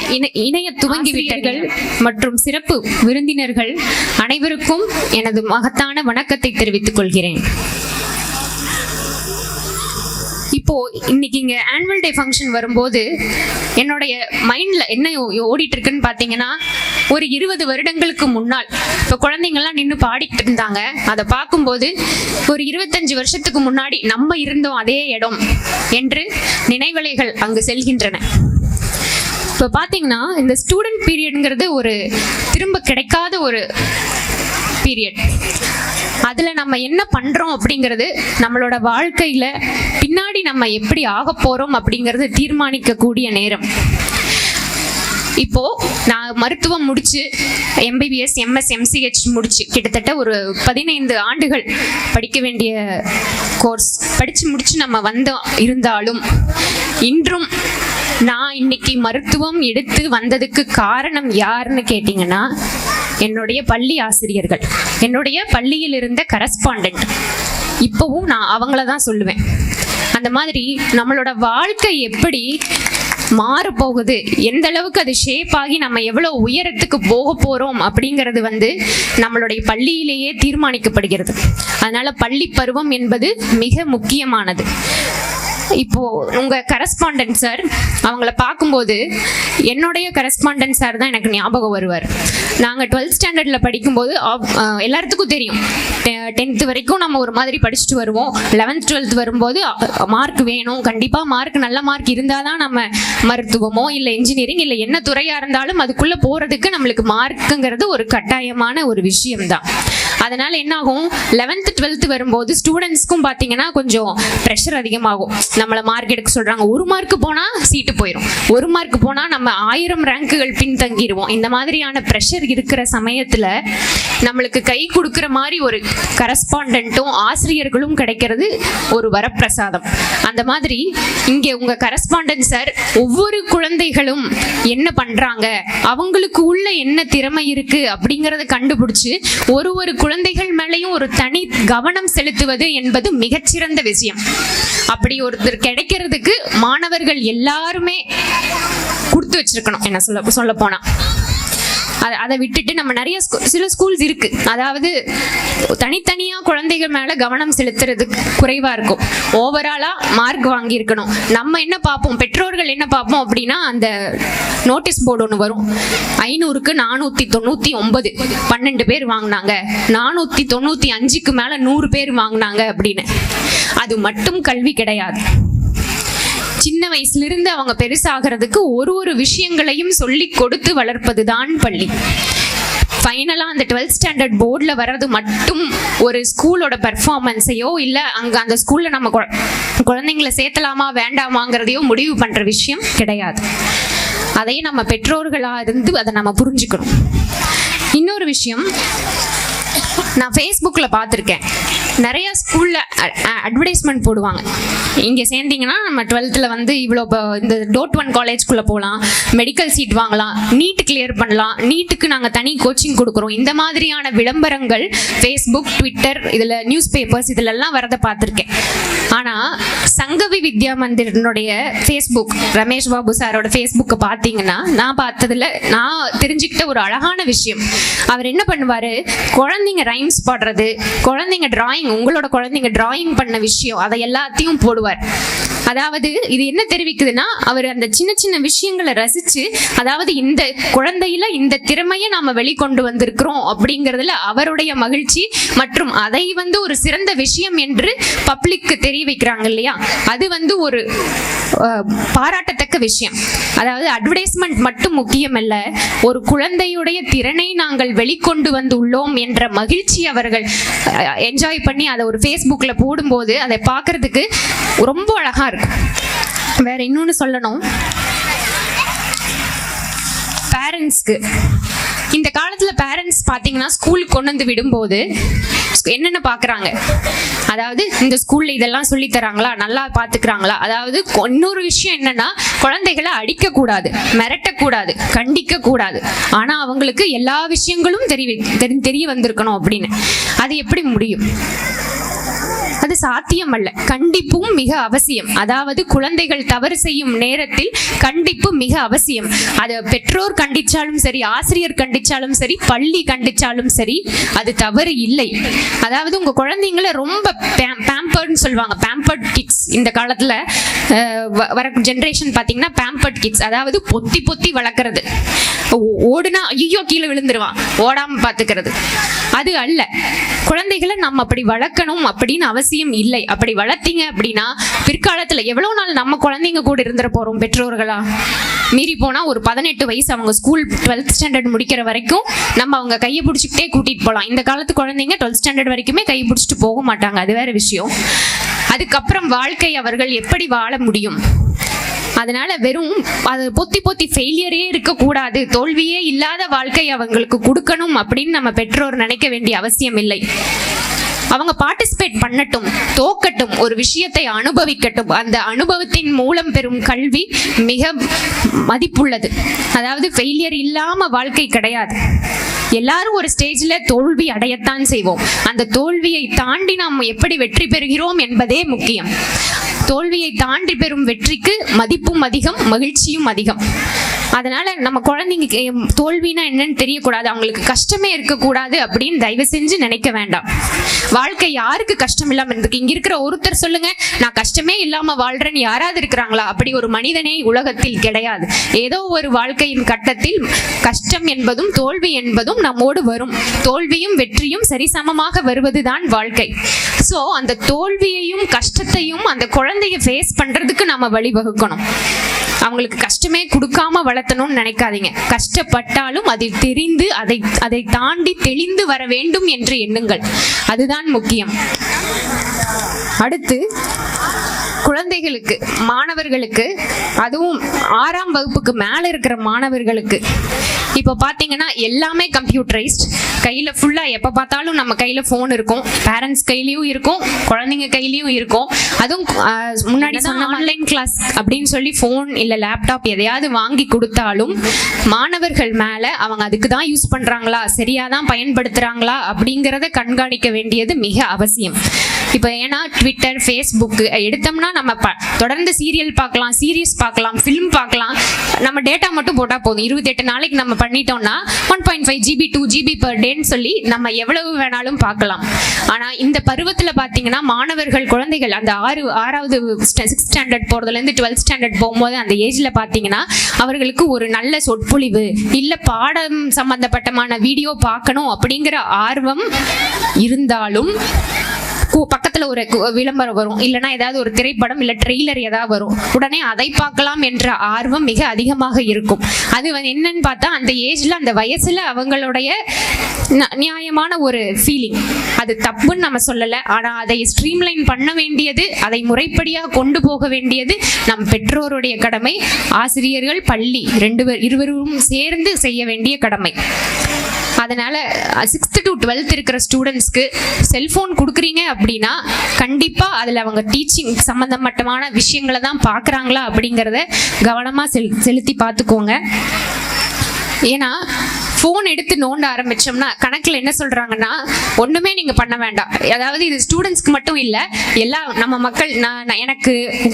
இணைய துவங்கிவிட்டீர்கள் மற்றும் சிறப்பு விருந்தினர்கள் அனைவருக்கும் எனது மகத்தான வணக்கத்தை தெரிவித்துக் கொள்கிறேன். இப்போ இன்னைக்கு இங்க ஆனுவல் டே ஃபங்க்ஷன் வரும்போது என்னுடைய மைண்ட்ல என்ன ஓடிட்டு இருக்குன்னு பாத்தீங்கன்னா, ஒரு 20 வருடங்களுக்கு முன்னால் இப்போ குழந்தைங்கள்லாம் நின்று பாடிட்டு இருந்தாங்க. அதை பார்க்கும்போது ஒரு 25 வருஷத்துக்கு முன்னாடி நம்ம இருந்தோம் அதே இடம் என்று நினைவலைகள் அங்கு செல்கின்றன. இப்போ பார்த்தீங்கன்னா இந்த ஸ்டூடெண்ட் பீரியட்ங்கிறது ஒரு திரும்ப கிடைக்காத ஒரு பீரியட். அதில் நம்ம என்ன பண்ணுறோம் அப்படிங்கிறது நம்மளோட வாழ்க்கையில் பின்னாடி நம்ம எப்படி ஆக போகிறோம் அப்படிங்கிறது தீர்மானிக்கக்கூடிய நேரம். இப்போ நான் மருத்துவம் முடிச்சு MBBS, MS, MCH முடிச்சு கிட்டத்தட்ட ஒரு 15 ஆண்டுகள் படிக்க வேண்டிய கோர்ஸ் படித்து முடிச்சு நம்ம இருந்தாலும் இன்றும் நான் இன்னைக்கு மருத்துவம் எடுத்து வந்ததுக்கு காரணம் யாருன்னு கேட்டிங்கன்னா என்னுடைய பள்ளி ஆசிரியர்கள், என்னுடைய பள்ளியில் இருந்த கரஸ்பாண்டன்ட். இப்போவும் நான் அவங்கள தான் சொல்லுவேன். அந்த மாதிரி நம்மளோட வாழ்க்கை எப்படி மாறப்போகுது, எந்த அளவுக்கு அது ஷேப் ஆகி நம்ம எவ்வளோ உயரத்துக்கு போக போகிறோம் அப்படிங்கிறது நம்மளுடைய பள்ளியிலேயே தீர்மானிக்கப்படுகிறது. அதனால பள்ளி பருவம் என்பது மிக முக்கியமானது. இப்போ உங்க கரஸ்பாண்டன்ட் சார், அவங்கள பார்க்கும்போது என்னுடைய கரஸ்பாண்டன்ட் சார் தான் எனக்கு ஞாபகம் வருவார். நாங்கள் 12th ஸ்டாண்டர்ட்ல படிக்கும்போது எல்லாத்துக்கும் தெரியும், 10th வரைக்கும் நம்ம ஒரு மாதிரி படிச்சுட்டு வருவோம். 11th 12th வரும்போது மார்க் வேணும், கண்டிப்பாக மார்க் நல்ல மார்க் இருந்தால் தான் நம்ம மருத்துவமோ இல்லை இன்ஜினியரிங் இல்லை என்ன துறையாக இருந்தாலும் அதுக்குள்ளே போகிறதுக்கு நம்மளுக்கு மார்க்குங்கிறது ஒரு கட்டாயமான ஒரு விஷயம்தான். அதனால என்ன ஆகும், 11th 12th வரும்போது ஸ்டூடெண்ட்ஸ்க்கும் பார்த்தீங்கன்னா கொஞ்சம் ப்ரெஷர் அதிகமாகும். நம்மளை மார்க் எடுக்க சொல்றாங்க, 1 மார்க் போனா சீட்டு போயிடும், 1 மார்க் போனா நம்ம 1000 ரேங்குகள் பின்தங்கிடுவோம். இந்த மாதிரியான ப்ரெஷர் இருக்கிற சமயத்துல நம்மளுக்கு கை கொடுக்கிற மாதிரி ஒரு கரஸ்பாண்டன்ட்டும் ஆசிரியர்களும் கிடைக்கிறது ஒரு வரப்பிரசாதம். அந்த மாதிரி இங்கே உங்க கரஸ்பாண்டன்ட் சார் ஒவ்வொரு குழந்தைகளும் என்ன பண்றாங்க, அவங்களுக்கு உள்ள என்ன திறமை இருக்கு அப்படிங்கறத கண்டுபிடிச்சு ஒரு குழந்தைகள் மேலேயும் ஒரு தனி கவனம் செலுத்துவது என்பது மிகச்சிறந்த விஷயம். அப்படி ஒருத்தர் கிடைக்கிறதுக்கு மாணவர்கள் எல்லாருமே கொடுத்து வச்சிருக்கணும். என்ன சொல்ல போனா அதை விட்டுட்டு நம்ம நிறைய சில ஸ்கூல்ஸ் இருக்கு, அதாவது தனித்தனியா குழந்தைகள் மேல கவனம் செலுத்துறது குறைவா இருக்கும். ஓவராலா மார்க் வாங்கி இருக்கணும். நம்ம என்ன பார்ப்போம், பெற்றோர்கள் என்ன பார்ப்போம் அப்படின்னா, அந்த நோட்டீஸ் போர்டு ஒன்று வரும், 500க்கு 499 12 பேர் வாங்கினாங்க, 495க்கு மேல 100 பேர் வாங்கினாங்க அப்படின்னு. அது மட்டும் கல்வி கிடையாது. சின்ன வயசுல இருந்து அவங்க பெருசாகிறதுக்கு ஒரு விஷயங்களையும் சொல்லி கொடுத்து வளர்ப்பது தான் பள்ளி. ஃபைனலா அந்த 12th ஸ்டாண்டர்ட் போர்டில் வர்றது மட்டும் ஒரு ஸ்கூலோட பெர்ஃபார்மன்ஸையோ இல்லை அங்கே அந்த ஸ்கூல்ல நம்ம குழந்தைங்களை சேர்த்தலாமா வேண்டாமாங்கிறதையோ முடிவு பண்ற விஷயம் கிடையாது. அதையும் நம்ம பெற்றோர்களா இருந்து அதை நம்ம புரிஞ்சுக்கணும். இன்னொரு விஷயம், நான் ஃபேஸ்புக்கில் பார்த்துருக்கேன், நிறைய ஸ்கூலில் அட்வர்டைஸ்மெண்ட் போடுவாங்க. இங்கே சேர்ந்தீங்கன்னா நம்ம 12th இவ்வளோ இந்த டோட் 1 காலேஜ்குள்ளே போகலாம், மெடிக்கல் சீட் வாங்கலாம், நீட் கிளியர் பண்ணலாம், நீட்டுக்கு நாங்கள் தனி கோச்சிங் கொடுக்குறோம். இந்த மாதிரியான விளம்பரங்கள் ஃபேஸ்புக், ட்விட்டர், இதில் நியூஸ் பேப்பர்ஸ் இதிலெல்லாம் வரதை பார்த்துருக்கேன். ஆனால் சங்கவி வித்யா மந்திரனுடைய ஃபேஸ்புக், ரமேஷ் பாபு சாரோட ஃபேஸ்புக்கை பார்த்தீங்கன்னா, நான் பார்த்ததில் நான் தெரிஞ்சுக்கிட்ட ஒரு அழகான விஷயம், அவர் என்ன பண்ணுவார், குழந்தைங்க ரைம்ஸ் பாடுறது, குழந்தைங்க டிராயிங், உங்களோட குழந்தைங்க டிராயிங் பண்ண விஷயம், அதை எல்லாத்தையும் போடுவார். அதாவது இது என்ன தெரிவிக்குதுன்னா, அவர் அந்த சின்ன சின்ன விஷயங்களை ரசிச்சு, அதாவது இந்த குழந்தையில இந்த திறமையை நாம வெளிக்கொண்டு வந்திருக்கிறோம் அப்படிங்கிறதுல அவருடைய மகிழ்ச்சி மற்றும் அதை ஒரு சிறந்த விஷயம் என்று பப்ளிக்கு தெரிய வைக்கிறாங்க இல்லையா, அது ஒரு பாராட்டத்தக்க விஷயம். அதாவது அட்வர்டைஸ்மெண்ட் மட்டும் முக்கியம் அல்ல, ஒரு குழந்தையுடைய திறனை நாங்கள் வெளிக்கொண்டு வந்துள்ளோம் என்ற மகிழ்ச்சி அவர்கள் என்ஜாய் பண்ணி அதை ஒரு ஃபேஸ்புக்ல போடும்போது அதை பார்க்கறதுக்கு ரொம்ப அழகா இருக்கும். வேற இன்னொன்னு சொல்லணும், பேரண்ட்ஸ்க்கு இந்த காலத்துல பேரண்ட்ஸ் பாத்தீங்கன்னா ஸ்கூலுக்கு கொண்டு வந்து விடும்போது என்னென்ன பாக்குறாங்க, அதாவது இந்த ஸ்கூல்ல இதெல்லாம் சொல்லி தராங்களா, நல்லா பாத்துக்கிறாங்களா. அதாவது இன்னொரு விஷயம் என்னன்னா, குழந்தைகளை அடிக்க கூடாது, மிரட்டக்கூடாது, கண்டிக்க கூடாது. ஆனா அவங்களுக்கு எல்லா விஷயங்களும் தெரிய வந்திருக்கணும் அப்படின்னு. அது எப்படி முடியும்? அது சாத்தியம் அல்ல. கண்டிப்பும் மிக அவசியம். அதாவது குழந்தைகள் தவறு செய்யும் நேரத்தில் கண்டிப்பு மிக அவசியம். அது பெற்றோர் கண்டிச்சாலும் சரி, ஆசிரியர் கண்டிச்சாலும் சரி, பள்ளி கண்டிச்சாலும் சரி, அது தவறு இல்லை. அதாவது உங்க குழந்தைங்களை ரொம்ப பேம்பர்ட்னு சொல்லுவாங்க, பேம்பர்ட் கிட்ஸ். இந்த காலத்துல வர ஜெனரேஷன் பாத்தீங்கன்னா பேம்பர்ட் கிட்ஸ், அதாவது பொத்தி பொத்தி வளர்க்கறது. ஓடுனா ஐயோ கீழே விழுந்துருவான், ஓடாம பாத்துக்கிறது, அது அல்ல. குழந்தைகளை நம்ம அப்படி வளர்க்கணும் அப்படின்னு அவசியம் இல்லை. அப்படி வளர்த்தீங்க அப்படின்னா பிற்காலத்துல எவ்வளவு நாள் நம்ம குழந்தைங்க கூட இருந்துட போறோம் பெற்றோர்களா? மீறி போனா ஒரு 18 வயசு அவங்க ஸ்கூல் 12th ஸ்டாண்டர்ட் முடிக்கிற வரைக்கும் நம்ம அவங்க கையை பிடிச்சிக்கிட்டே கூட்டிட்டு போகலாம். இந்த காலத்து குழந்தைங்க 12th ஸ்டாண்டர்ட் வரைக்குமே கை பிடிச்சிட்டு போக மாட்டாங்க, அது வேற விஷயம். அதுக்கப்புறம் வாழ்க்கை அவர்கள் எப்படி வாழ முடியும்? அதனால வெறும் அது பொத்தி பொத்தி ஃபெயிலியரே இருக்கக்கூடாது, தோல்வியே இல்லாத வாழ்க்கை அவங்களுக்கு கொடுக்கணும் அப்படின்னு நம்ம பெற்றோர் நினைக்க வேண்டிய அவசியம் இல்லை. அவங்க பார்ட்டிசிபேட் பண்ணட்டும், தோக்கட்டும், ஒரு விஷயத்தை அனுபவிக்கட்டும். அந்த அனுபவத்தின் மூலம் பெறும் கல்வி மிக மதிப்புள்ளது. அதாவது ஃபெயிலியர் இல்லாம வாழ்க்கை கிடையாது. எல்லாரும் ஒரு ஸ்டேஜ்ல தோல்வி அடையத்தான் செய்வோம். அந்த தோல்வியை தாண்டி நாம் எப்படி வெற்றி பெறுகிறோம் என்பதே முக்கியம். தோல்வியை தாண்டி பெறும் வெற்றிக்கு மதிப்பும் அதிகம், மகிழ்ச்சியும் அதிகம். அதனால நம்ம குழந்தைங்க தோல்வினா என்னன்னு தெரியக்கூடாது, அவங்களுக்கு கஷ்டமே இருக்கக்கூடாது அப்படின்னு தயவு செஞ்சு நினைக்க வேண்டாம். வாழ்க்கை யாருக்கு கஷ்டம் இல்லாம இருக்கு? இங்க இருக்கிற ஒருத்தர் சொல்லுங்க, நான் கஷ்டமே இல்லாம வாழ்றேன்னு யாராவது இருக்கிறாங்களா? அப்படி ஒரு மனிதனே உலகத்தில் கிடையாது. ஏதோ ஒரு வாழ்க்கையின் கட்டத்தில் கஷ்டம் என்பதும் தோல்வி என்பதும் நம்மோடு வரும். தோல்வியும் வெற்றியும் சரிசமமாக வருவதுதான் வாழ்க்கை. சோ அந்த தோல்வியையும் கஷ்டத்தையும் அந்த குழந்தைய ஃபேஸ் பண்றதுக்கு நம்ம வழிவகுக்கணும். அவங்களுக்கு கஷ்டமே கொடுக்காம வளர்த்தணும்னு நினைக்காதீங்க. கஷ்டப்பட்டாலும் அதை தெரிந்து அதை தாண்டி தெளிந்து வர வேண்டும் என்று எண்ணுங்கள். அதுதான் முக்கியம். அடுத்து குழந்தைகளுக்கு, மாணவர்களுக்கு, அதுவும் 6ஆம் வகுப்புக்கு மேல இருக்கிற மாணவர்களுக்கு இப்போ பாத்தீங்கன்னா எல்லாமே கம்ப்யூட்டரைஸ்ட். கையில ஃபுல்லா எப்ப பார்த்தாலும் நம்ம கையில போன் இருக்கும். பேரண்ட்ஸ் கையிலயும் இருக்கும், குழந்தைங்க கையிலயும் இருக்கும். அதுவும் முன்னாடி சொன்ன ஆன்லைன் கிளாஸ் அப்படின்னு சொல்லி போன் இல்ல லேப்டாப் எதையாவது வாங்கி கொடுத்தாலும் மாணவர்கள் மேல அவங்க அதுக்கு தான் யூஸ் பண்றாங்களா, சரியாதான் பயன்படுத்துறாங்களா அப்படிங்கறத கண்காணிக்க வேண்டியது மிக அவசியம். இப்போ ஏன்னா ட்விட்டர், ஃபேஸ்புக் எடுத்தோம்னா நம்ம தொடர்ந்து சீரியல் பார்க்கலாம், சீரீஸ் பார்க்கலாம், ஃபிலிம் பார்க்கலாம். நம்ம டேட்டா மட்டும் போட்டா போதும். 28 நாளைக்கு நம்ம பண்ணிட்டோம்னா 1.5 GB 2 GB per டேன்னு சொல்லி நம்ம எவ்வளவு வேணாலும் பார்க்கலாம். ஆனா இந்த பருவத்துல பாத்தீங்கன்னா மாணவர்கள், குழந்தைகள் அந்த 6வது 6th ஸ்டாண்டர்ட் போறதுல இருந்து 12th ஸ்டாண்டர்ட் போகும்போது அந்த ஏஜ்ல பாத்தீங்கன்னா அவர்களுக்கு ஒரு நல்ல சொற்பொழிவு இல்ல பாடம் சம்பந்தப்பட்டமான வீடியோ பார்க்கணும் அப்படிங்கிற ஆர்வம் இருந்தாலும் பக்கத்துல ஒரு விளம்பரம் வரும், இல்லைன்னா ஏதாவது ஒரு திரைப்படம் இல்ல ட்ரெய்லர் ஏதாவது வரும், உடனே அதை பார்க்கலாம் என்ற ஆர்வம் மிக அதிகமாக இருக்கும். அது என்னன்னு பார்த்தா அந்த ஏஜ்ல, அந்த வயசுல அவங்களுடைய நியாயமான ஒரு ஃபீலிங். அது தப்புன்னு நம்ம சொல்லல, ஆனா அதை ஸ்ட்ரீம்லைன் பண்ண வேண்டியது, அதை முறைப்படியாக கொண்டு போக வேண்டியது நம் பெற்றோருடைய கடமை. ஆசிரியர்கள், பள்ளி இருவரும் சேர்ந்து செய்ய வேண்டிய கடமை. அதனால 6th to 12th இருக்கிற ஸ்டூடெண்ட்ஸ்க்கு செல்போன் கொடுக்குறீங்க அப்படின்னா கண்டிப்பா அதுல அவங்க டீச்சிங் சம்பந்தப்பட்டமான விஷயங்களை தான் பாக்குறாங்களா அப்படிங்கறத கவனமா செலுத்தி பார்த்துக்கோங்க. ஏன்னா ஃபோன் எடுத்து நோண்ட ஆரம்பிச்சோம்னா கணக்கில் என்ன சொல்றாங்கன்னா, ஒண்ணுமே நீங்க பண்ண வேண்டாம். அதாவது இது ஸ்டூடெண்ட்ஸ்க்கு மட்டும் இல்லை, எல்லா நம்ம மக்கள், எனக்கு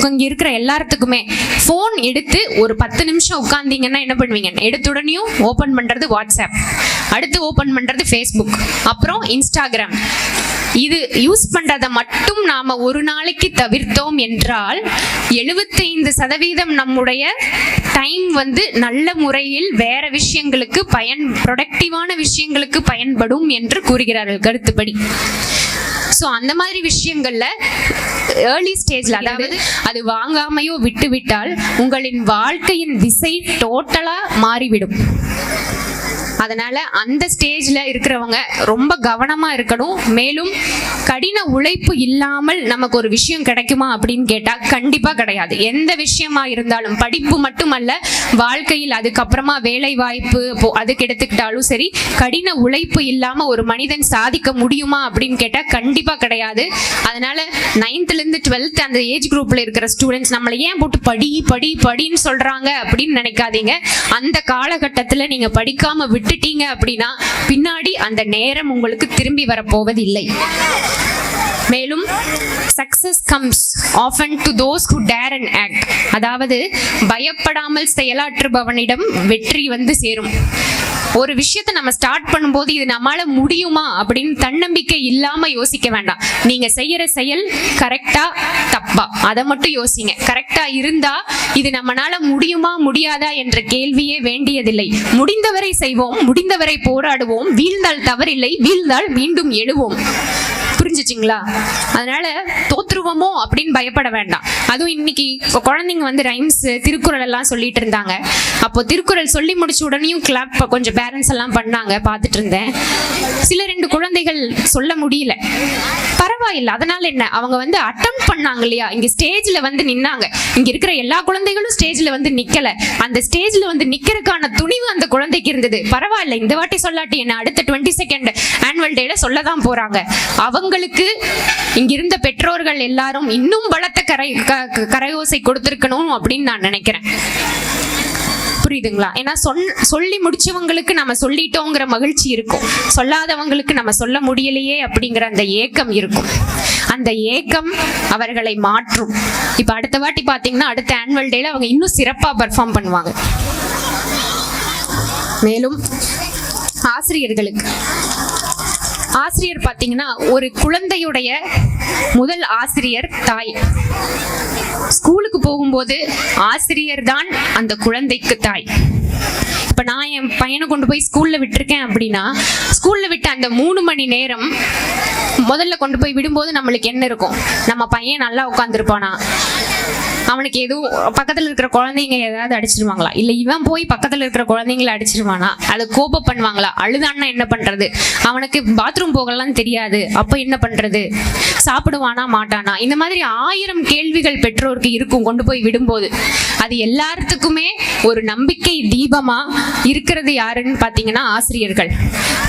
இங்க இருக்கிற எல்லாத்துக்குமே ஃபோன் எடுத்து ஒரு 10 நிமிஷம் உட்கார்ந்தீங்கன்னா என்ன பண்ணுவீங்க? எடுத்த உடனேயும் ஓப்பன் பண்றது வாட்ஸ்அப், அடுத்து ஓப்பன் பண்றது ஃபேஸ்புக், அப்புறம் இன்ஸ்டாகிராம். இது யூஸ் பண்றதை மட்டும் நாம ஒரு நாளைக்கு தவிர்த்தோம் என்றால் 75% நம்முடைய டைம் நல்ல முறையில் வேற விஷயங்களுக்கு ப்ரொடக்டிவான விஷயங்களுக்கு பயன்படும் என்று கூறுகிறார்கள் கருத்துப்படி. ஸோ அந்த மாதிரி விஷயங்கள்ல ஏர்லி ஸ்டேஜ்ல, அதாவது அது வாங்காமையோ விட்டுவிட்டால் உங்களின் வாழ்க்கையின் திசை டோட்டலா மாறிவிடும். அதனால அந்த ஸ்டேஜ்ல இருக்கிறவங்க ரொம்ப கவனமா இருக்கணும். மேலும் கடின உழைப்பு இல்லாமல் நமக்கு ஒரு விஷயம் கிடைக்குமா அப்படின்னு கேட்டா கண்டிப்பா கிடையாது. எந்த விஷயமா இருந்தாலும், படிப்பு மட்டுமல்ல, வாழ்க்கையில் அதுக்கப்புறமா வேலை வாய்ப்பு அதுக்கு எடுத்துக்கிட்டாலும் சரி, கடின உழைப்பு இல்லாம ஒரு மனிதன் சாதிக்க முடியுமா அப்படின்னு கேட்டா கண்டிப்பா கிடையாது. அதனால 9th ல இருந்து 12th அந்த ஏஜ் குரூப்ல இருக்கிற ஸ்டூடெண்ட்ஸ் நம்மளை ஏன் போட்டு படின்னு சொல்றாங்க அப்படின்னு நினைக்காதீங்க. அந்த காலகட்டத்துல நீங்க படிக்காம விட்டுட்டீங்க அப்படின்னா பின்னாடி அந்த நேரம் உங்களுக்கு திரும்பி வரப்போவதில்லை. மேலும் success comes often to those who dare and act. அதாவது பயப்படாமல் செயலாற்றுபவனிடம் வெற்றி சேரும். ஒரு விஷயத்தை நம்ம ஸ்டார்ட் பண்ணும்போது இது நம்மளால முடியுமா அப்படின்னு தன்னம்பிக்கை இல்லாம யோசிக்க வேண்டாம். நீங்க செய்யற செயல் கரெக்டா தப்பா அதை மட்டும் யோசிங்க. கரெக்டா இருந்தா இது நம்மளால முடியுமா முடியாதா என்ற கேள்வியே வேண்டியதில்லை. முடிந்தவரை செய்வோம், முடிந்தவரை போராடுவோம், வீழ்ந்தால் தவறில்லை, வீழ்ந்தால் மீண்டும் எழுவோம். புரிஞ்சுச்சிங்களா? அதனால தோற்று பாத்துருவோமோ அப்படின்னு பயப்பட வேண்டாம். அதுவும் இன்னைக்கு குழந்தைங்க வந்து ரைம்ஸ் திருக்குறள் எல்லாம் சொல்லிட்டு இருந்தாங்க. அப்போ திருக்குறள் சொல்லி முடிச்ச உடனேயும் கிளாப் கொஞ்சம் பேரண்ட்ஸ் எல்லாம் பண்ணாங்க, பார்த்துட்டு இருந்தேன். சில 2 குழந்தைகள் சொல்ல முடியல, பரவாயில்ல, அதனால என்ன, அவங்க வந்து அட்டம் பண்ணாங்க இல்லையா, இங்க ஸ்டேஜ்ல வந்து நின்னாங்க. இங்க இருக்கிற எல்லா குழந்தைகளும் ஸ்டேஜ்ல வந்து நிக்கல, அந்த ஸ்டேஜ்ல வந்து நிக்கிறதுக்கான துணிவு அந்த குழந்தைக்கு இருந்தது. பரவாயில்ல, இந்த வாட்டி சொல்லாட்டி என்ன, அடுத்த 22nd ஆனுவல் டேல சொல்லதான் போறாங்க. அவங்களுக்கு இங்க இருந்த பெற்றோர்கள் எல்லாரும் இன்னும் பலத்த கரையோசை கொடுத்திருக்கணும் அப்படின்னு நான் நினைக்கிறேன். புரியுதுங்களா? ஏன்னா சொல்லி முடிச்சவங்களுக்கு நம்ம சொல்லிட்டோங்கிற மகிழ்ச்சி இருக்கும், சொல்லாதவங்களுக்கு நம்ம சொல்ல முடியலையே அப்படிங்கிற அந்த ஏக்கம் இருக்கும். அந்த ஏக்கம் அவர்களை மாற்றும். இப்ப அடுத்த வாட்டி பாத்தீங்கன்னா அடுத்த ஆனுவல் டேல அவங்க இன்னும் சிறப்பா பெர்ஃபார்ம் பண்ணுவாங்க. மேலும் ஆசிரியர் பாத்தீங்கன்னா ஒரு குழந்தையுடைய முதல் ஆசிரியர் தாய். ஸ்கூலுக்கு போகும்போது ஆசிரியர் தான் அந்த குழந்தைக்கு தாய். இப்ப நான் என் பையனை கொண்டு போய் ஸ்கூல்ல விட்டுருக்கேன் அப்படின்னா, ஸ்கூல்ல விட்டு அந்த 3 மணி நேரம் முதல்ல கொண்டு போய் விடும்போது நம்மளுக்கு என்ன இருக்கும், நம்ம பையன் நல்லா உட்காந்துருப்பானா, அவனுக்கு எதுவும் பக்கத்துல இருக்கிற குழந்தைங்க ஏதாவது அடிச்சிருவாங்களா, இல்ல இவன் போய் பக்கத்துல இருக்கிற குழந்தைங்களை அடிச்சிருவானா, அது கோபம் பண்ணுவாங்களா, அழுதான்னா என்ன பண்றது, அவனுக்கு பாத்ரூம் போகலாம் தெரியாது அப்ப என்ன பண்றது, சாப்பிடுவானா மாட்டானா, இந்த மாதிரி 1000 கேள்விகள் பெற்றோருக்கு இருக்கும் கொண்டு போய் விடும்போது. அது எல்லாத்துக்குமே ஒரு நம்பிக்கை தீபமா இருக்கிறது யாருன்னு பாத்தீங்கன்னா ஆசிரியர்கள்.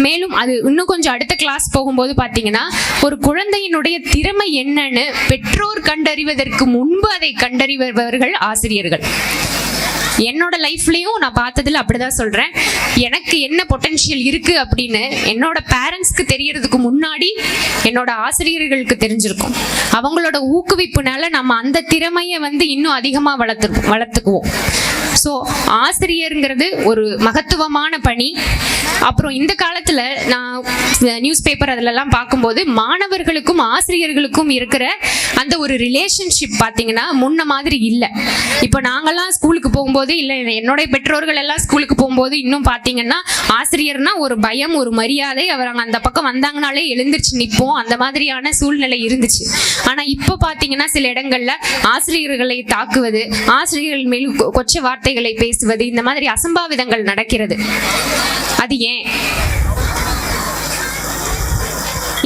மேலும் அது இன்னும் கொஞ்சம் அடுத்த கிளாஸ் போகும்போது பாத்தீங்கன்னா ஒரு குழந்தையினுடைய திறமை என்னன்னு பெற்றோர் கண்டறிவதற்கு முன்பு அதை கண்டறிபவர்கள் ஆசிரியர்கள். என்னோட லைஃப்லயும் நான் பார்த்ததுல அப்படிதான் சொல்றேன். எனக்கு என்ன பொட்டன்ஷியல் இருக்கு அப்படின்னு என்னோட பேரண்ட்ஸ்க்கு தெரியறதுக்கு முன்னாடி என்னோட ஆசிரியர்களுக்கு தெரிஞ்சிருக்கும். அவங்களோட ஊக்குவிப்புனால நம்ம அந்த திறமையை வந்து இன்னும் அதிகமா வளர்த்துக்குவோம். ஸோ ஆசிரியருங்கிறது ஒரு மகத்துவமான பணி. அப்புறம் இந்த காலத்துல நான் நியூஸ் பேப்பர் அதிலெல்லாம் பார்க்கும்போது மாணவர்களுக்கும் ஆசிரியர்களுக்கும் இருக்கிற அந்த ஒரு ரிலேஷன்ஷிப் பார்த்தீங்கன்னா முன்ன மாதிரி இல்லை. இப்போ நாங்கெல்லாம் ஸ்கூலுக்கு போகும்போது, இல்லை என்னுடைய பெற்றோர்கள் எல்லாம் ஸ்கூலுக்கு போகும்போது இன்னும் பார்த்தீங்கன்னா ஆசிரியர்னா ஒரு பயம், ஒரு மரியாதை, அவர் அந்த பக்கம் வந்தாங்கனாலே எழுந்திரிச்சு நிற்போம், அந்த மாதிரியான சூழ்நிலை இருந்துச்சு. ஆனால் இப்போ பார்த்தீங்கன்னா சில இடங்கள்ல ஆசிரியர்களை தாக்குவது, ஆசிரியர்கள் மேல் கொச்ச வார்த்தைகளை பேசுவது, இந்த மாதிரி அசம்பாவிதங்கள் நடக்கிறது. அது ஏன்?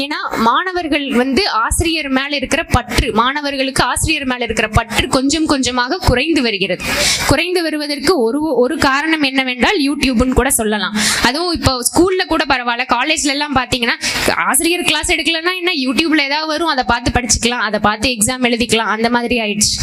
ஏன்னா மாணவர்கள் வந்து ஆசிரியர் மேல இருக்கிற பற்று, மாணவர்களுக்கு ஆசிரியர் மேல இருக்கிற பற்று கொஞ்சம் கொஞ்சமாக குறைந்து வருகிறது. குறைந்து வருவதற்கு ஒரு காரணம் என்னவென்றால் யூடியூப்னு கூட சொல்லலாம். அதுவும் இப்போ ஸ்கூல்ல கூட பரவாயில்ல, காலேஜ்ல எல்லாம் பாத்தீங்கன்னா ஆசிரியர் கிளாஸ் எடுக்கலன்னா என்ன, யூடியூப்ல ஏதாவது வரும், அதை பார்த்து படிச்சுக்கலாம், அதை பார்த்து எக்ஸாம் எழுதிக்கலாம், அந்த மாதிரி ஆயிடுச்சு.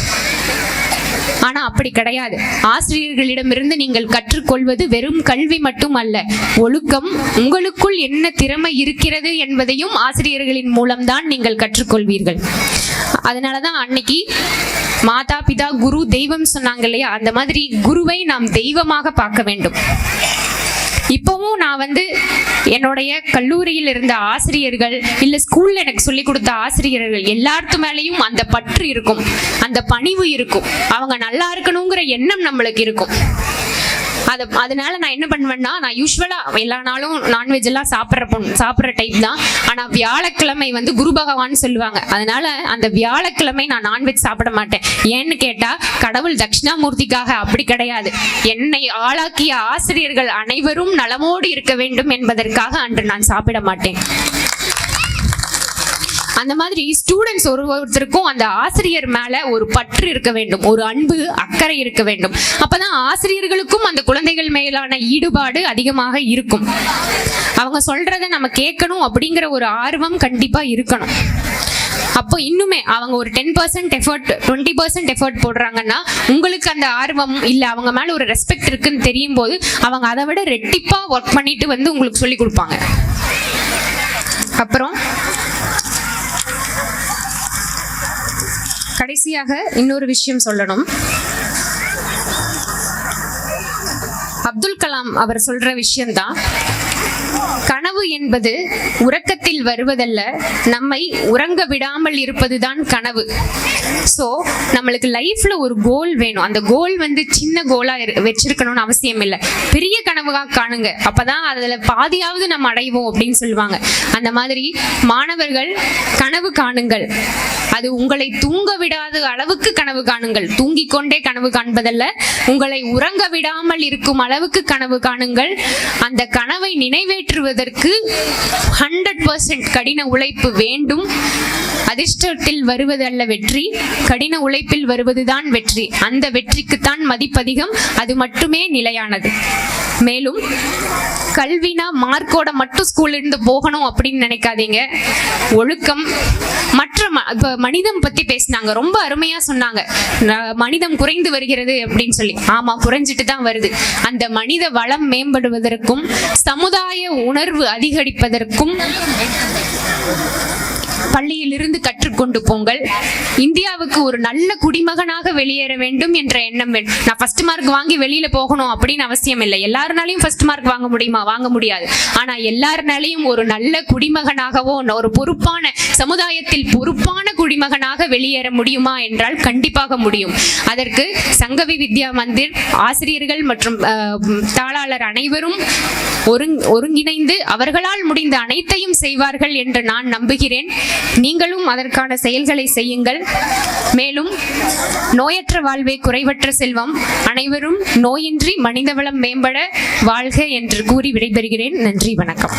ஆனா அப்படி கிடையாது. ஆசிரியர்களிடமிருந்து நீங்கள் கற்றுக்கொள்வது வெறும் கல்வி மட்டும் அல்ல, ஒழுக்கம், உங்களுக்குள் என்ன திறமை இருக்கிறது என்பதையும் ஆசிரியர்களின் மூலம்தான் நீங்கள் கற்றுக்கொள்வீர்கள். அதனாலதான் அன்னைக்கு மாதா பிதா குரு தெய்வம் சொன்னாங்க இல்லையா, அந்த மாதிரி குருவை நாம் தெய்வமாக பார்க்க வேண்டும். இப்பவும் நான் வந்து என்னுடைய கல்லூரியில் இருந்த ஆசிரியர்கள், இல்ல ஸ்கூல்ல எனக்கு சொல்லி கொடுத்த ஆசிரியர்கள் எல்லாத்து மேலேயும் அந்த பற்று இருக்கும், அந்த பணிவு இருக்கும், அவங்க நல்லா இருக்கணுங்கிற எண்ணம் நம்மளுக்கு இருக்கும். அதனால நான் என்ன பண்ணுவேன்னா, நான் யூஸ்வலா எல்லா நாளும் நான்வெஜ் எல்லாம் சாப்பிட்ற டைப் தான். ஆனா வியாழக்கிழமை வந்து குரு பகவான் சொல்லுவாங்க, அதனால அந்த வியாழக்கிழமை நான் நான்வெஜ் சாப்பிட மாட்டேன். ஏன்னு கேட்டா கடவுள் தட்சிணாமூர்த்திக்காக, அப்படி கிடையாது, என்னை ஆளாக்கிய ஆசிரியர்கள் அனைவரும் நலமோடு இருக்க வேண்டும் என்பதற்காக அன்று நான் சாப்பிட மாட்டேன். அந்த மாதிரி ஸ்டூடெண்ட்ஸ் ஒருத்தருக்கும் அந்த ஆசிரியர் மேல ஒரு பற்று இருக்க வேண்டும், ஒரு அன்பு, அக்கறை இருக்க வேண்டும். அப்பதான் ஆசிரியர்களுக்கும் அந்த குழந்தைகள் மேலான ஈடுபாடு அதிகமாக இருக்கும். அவங்க சொல்றதை நம்ம கேட்கணும் அப்படிங்கிற ஒரு ஆர்வம் கண்டிப்பா இருக்கணும். அப்போ இன்னுமே அவங்க ஒரு 10% எஃபர்ட், 20% எஃபர்ட் போடுறாங்கன்னா உங்களுக்கு அந்த ஆர்வம் இல்ல, அவங்க மேல ஒரு ரெஸ்பெக்ட் இருக்குன்னு தெரியும் போது அவங்க அதை விட ரெட்டிப்பா ஒர்க் பண்ணிட்டு வந்து உங்களுக்கு சொல்லி கொடுப்பாங்க. அப்புறம் கடைசியாக இன்னொரு விஷயம் சொல்லணும். அப்துல் கலாம் அவர் சொல்ற விஷயம்தான், கனவு என்பது உறக்கத்தில் வருவதல்ல, நம்மை உறங்க விடாமல் இருப்பதுதான் கனவு. ஸோ நம்மளுக்கு லைஃப்ல ஒரு கோல் வேணும். அந்த கோல் வந்து சின்ன கோலா வச்சிருக்கணும்னு அவசியம் இல்லை, பெரிய கனவுகா காணுங்க, அப்பதான் அதுல பாதியாவது நம்ம அடைவோம் அப்படின்னு சொல்லுவாங்க. அந்த மாதிரி மாணவர்கள் கனவு காணுங்கள். அது உங்களை தூங்க விடாத அளவுக்கு கனவு காணுங்கள். தூங்கிக் கொண்டே கனவு காண்பதல்ல, உங்களை உறங்க விடாமல் இருக்கும் அளவுக்கு கனவு காணுங்கள். அந்த கனவை நிறைவேற்றுவதற்கு 100% கடின உழைப்பு வேண்டும். அதிர்ஷ்டத்தில் வருவதல்ல வெற்றி, கடின உழைப்பில் வருவதுதான் வெற்றி. அந்த வெற்றிக்குத்தான் மதிப்பதிகம், அது மட்டுமே நிலையானது. மேலும் கல்வினா மார்க்கோட மட்டும் ஸ்கூல்ல இருந்து போகணும் அப்படின்னு நினைக்காதீங்க. ஒழுக்கம், மற்ற மனிதம் பத்தி பேசினாங்க, ரொம்ப அருமையா சொன்னாங்க. மனிதம் குறைந்து வருகிறது அப்படின்னு சொல்லி. ஆமா, குறைஞ்சிட்டு தான் வருது. அந்த மனித வளம் மேம்படுவதற்கும் சமுதாய உணர்வு அதிகரிப்பதற்கும் பள்ளியிலிருந்து கற்றுக்கொண்டு போங்கள். இந்தியாவுக்கு ஒரு நல்ல குடிமகனாக வெளியேற வேண்டும் என்ற எண்ணம் வேண்டும். நான் ஃபர்ஸ்ட் மார்க் வாங்கி வெளியில போகணும் அப்படின்னு அவசியம் இல்லை. எல்லாருனாலையும் ஃபர்ஸ்ட் மார்க் வாங்க முடியுமா? வாங்க முடியாது. ஆனா எல்லாருனாலையும் ஒரு நல்ல குடிமகனாகவோ ஒரு பொறுப்பான சமுதாயத்தில் பொறுப்பான குடிமகனாக வெளியேற முடியுமா என்றால் கண்டிப்பாக முடியும். அதற்கு சங்கவி வித்யா மந்திர் ஆசிரியர்கள் மற்றும் தாளாளர் அனைவரும் ஒருங்கிணைந்து அவர்களால் முடிந்த அனைத்தையும் செய்வார்கள் என்று நான் நம்புகிறேன். நீங்களும் அதற்கான செயல்களை செய்யுங்கள். மேலும் நோயற்ற வாழ்வே குறைவற்ற செல்வம், அனைவரும் நோயின்றி மனிதவளம் மேம்பட வாழ்க என்று கூறி விடைபெறுகிறேன். நன்றி, வணக்கம்.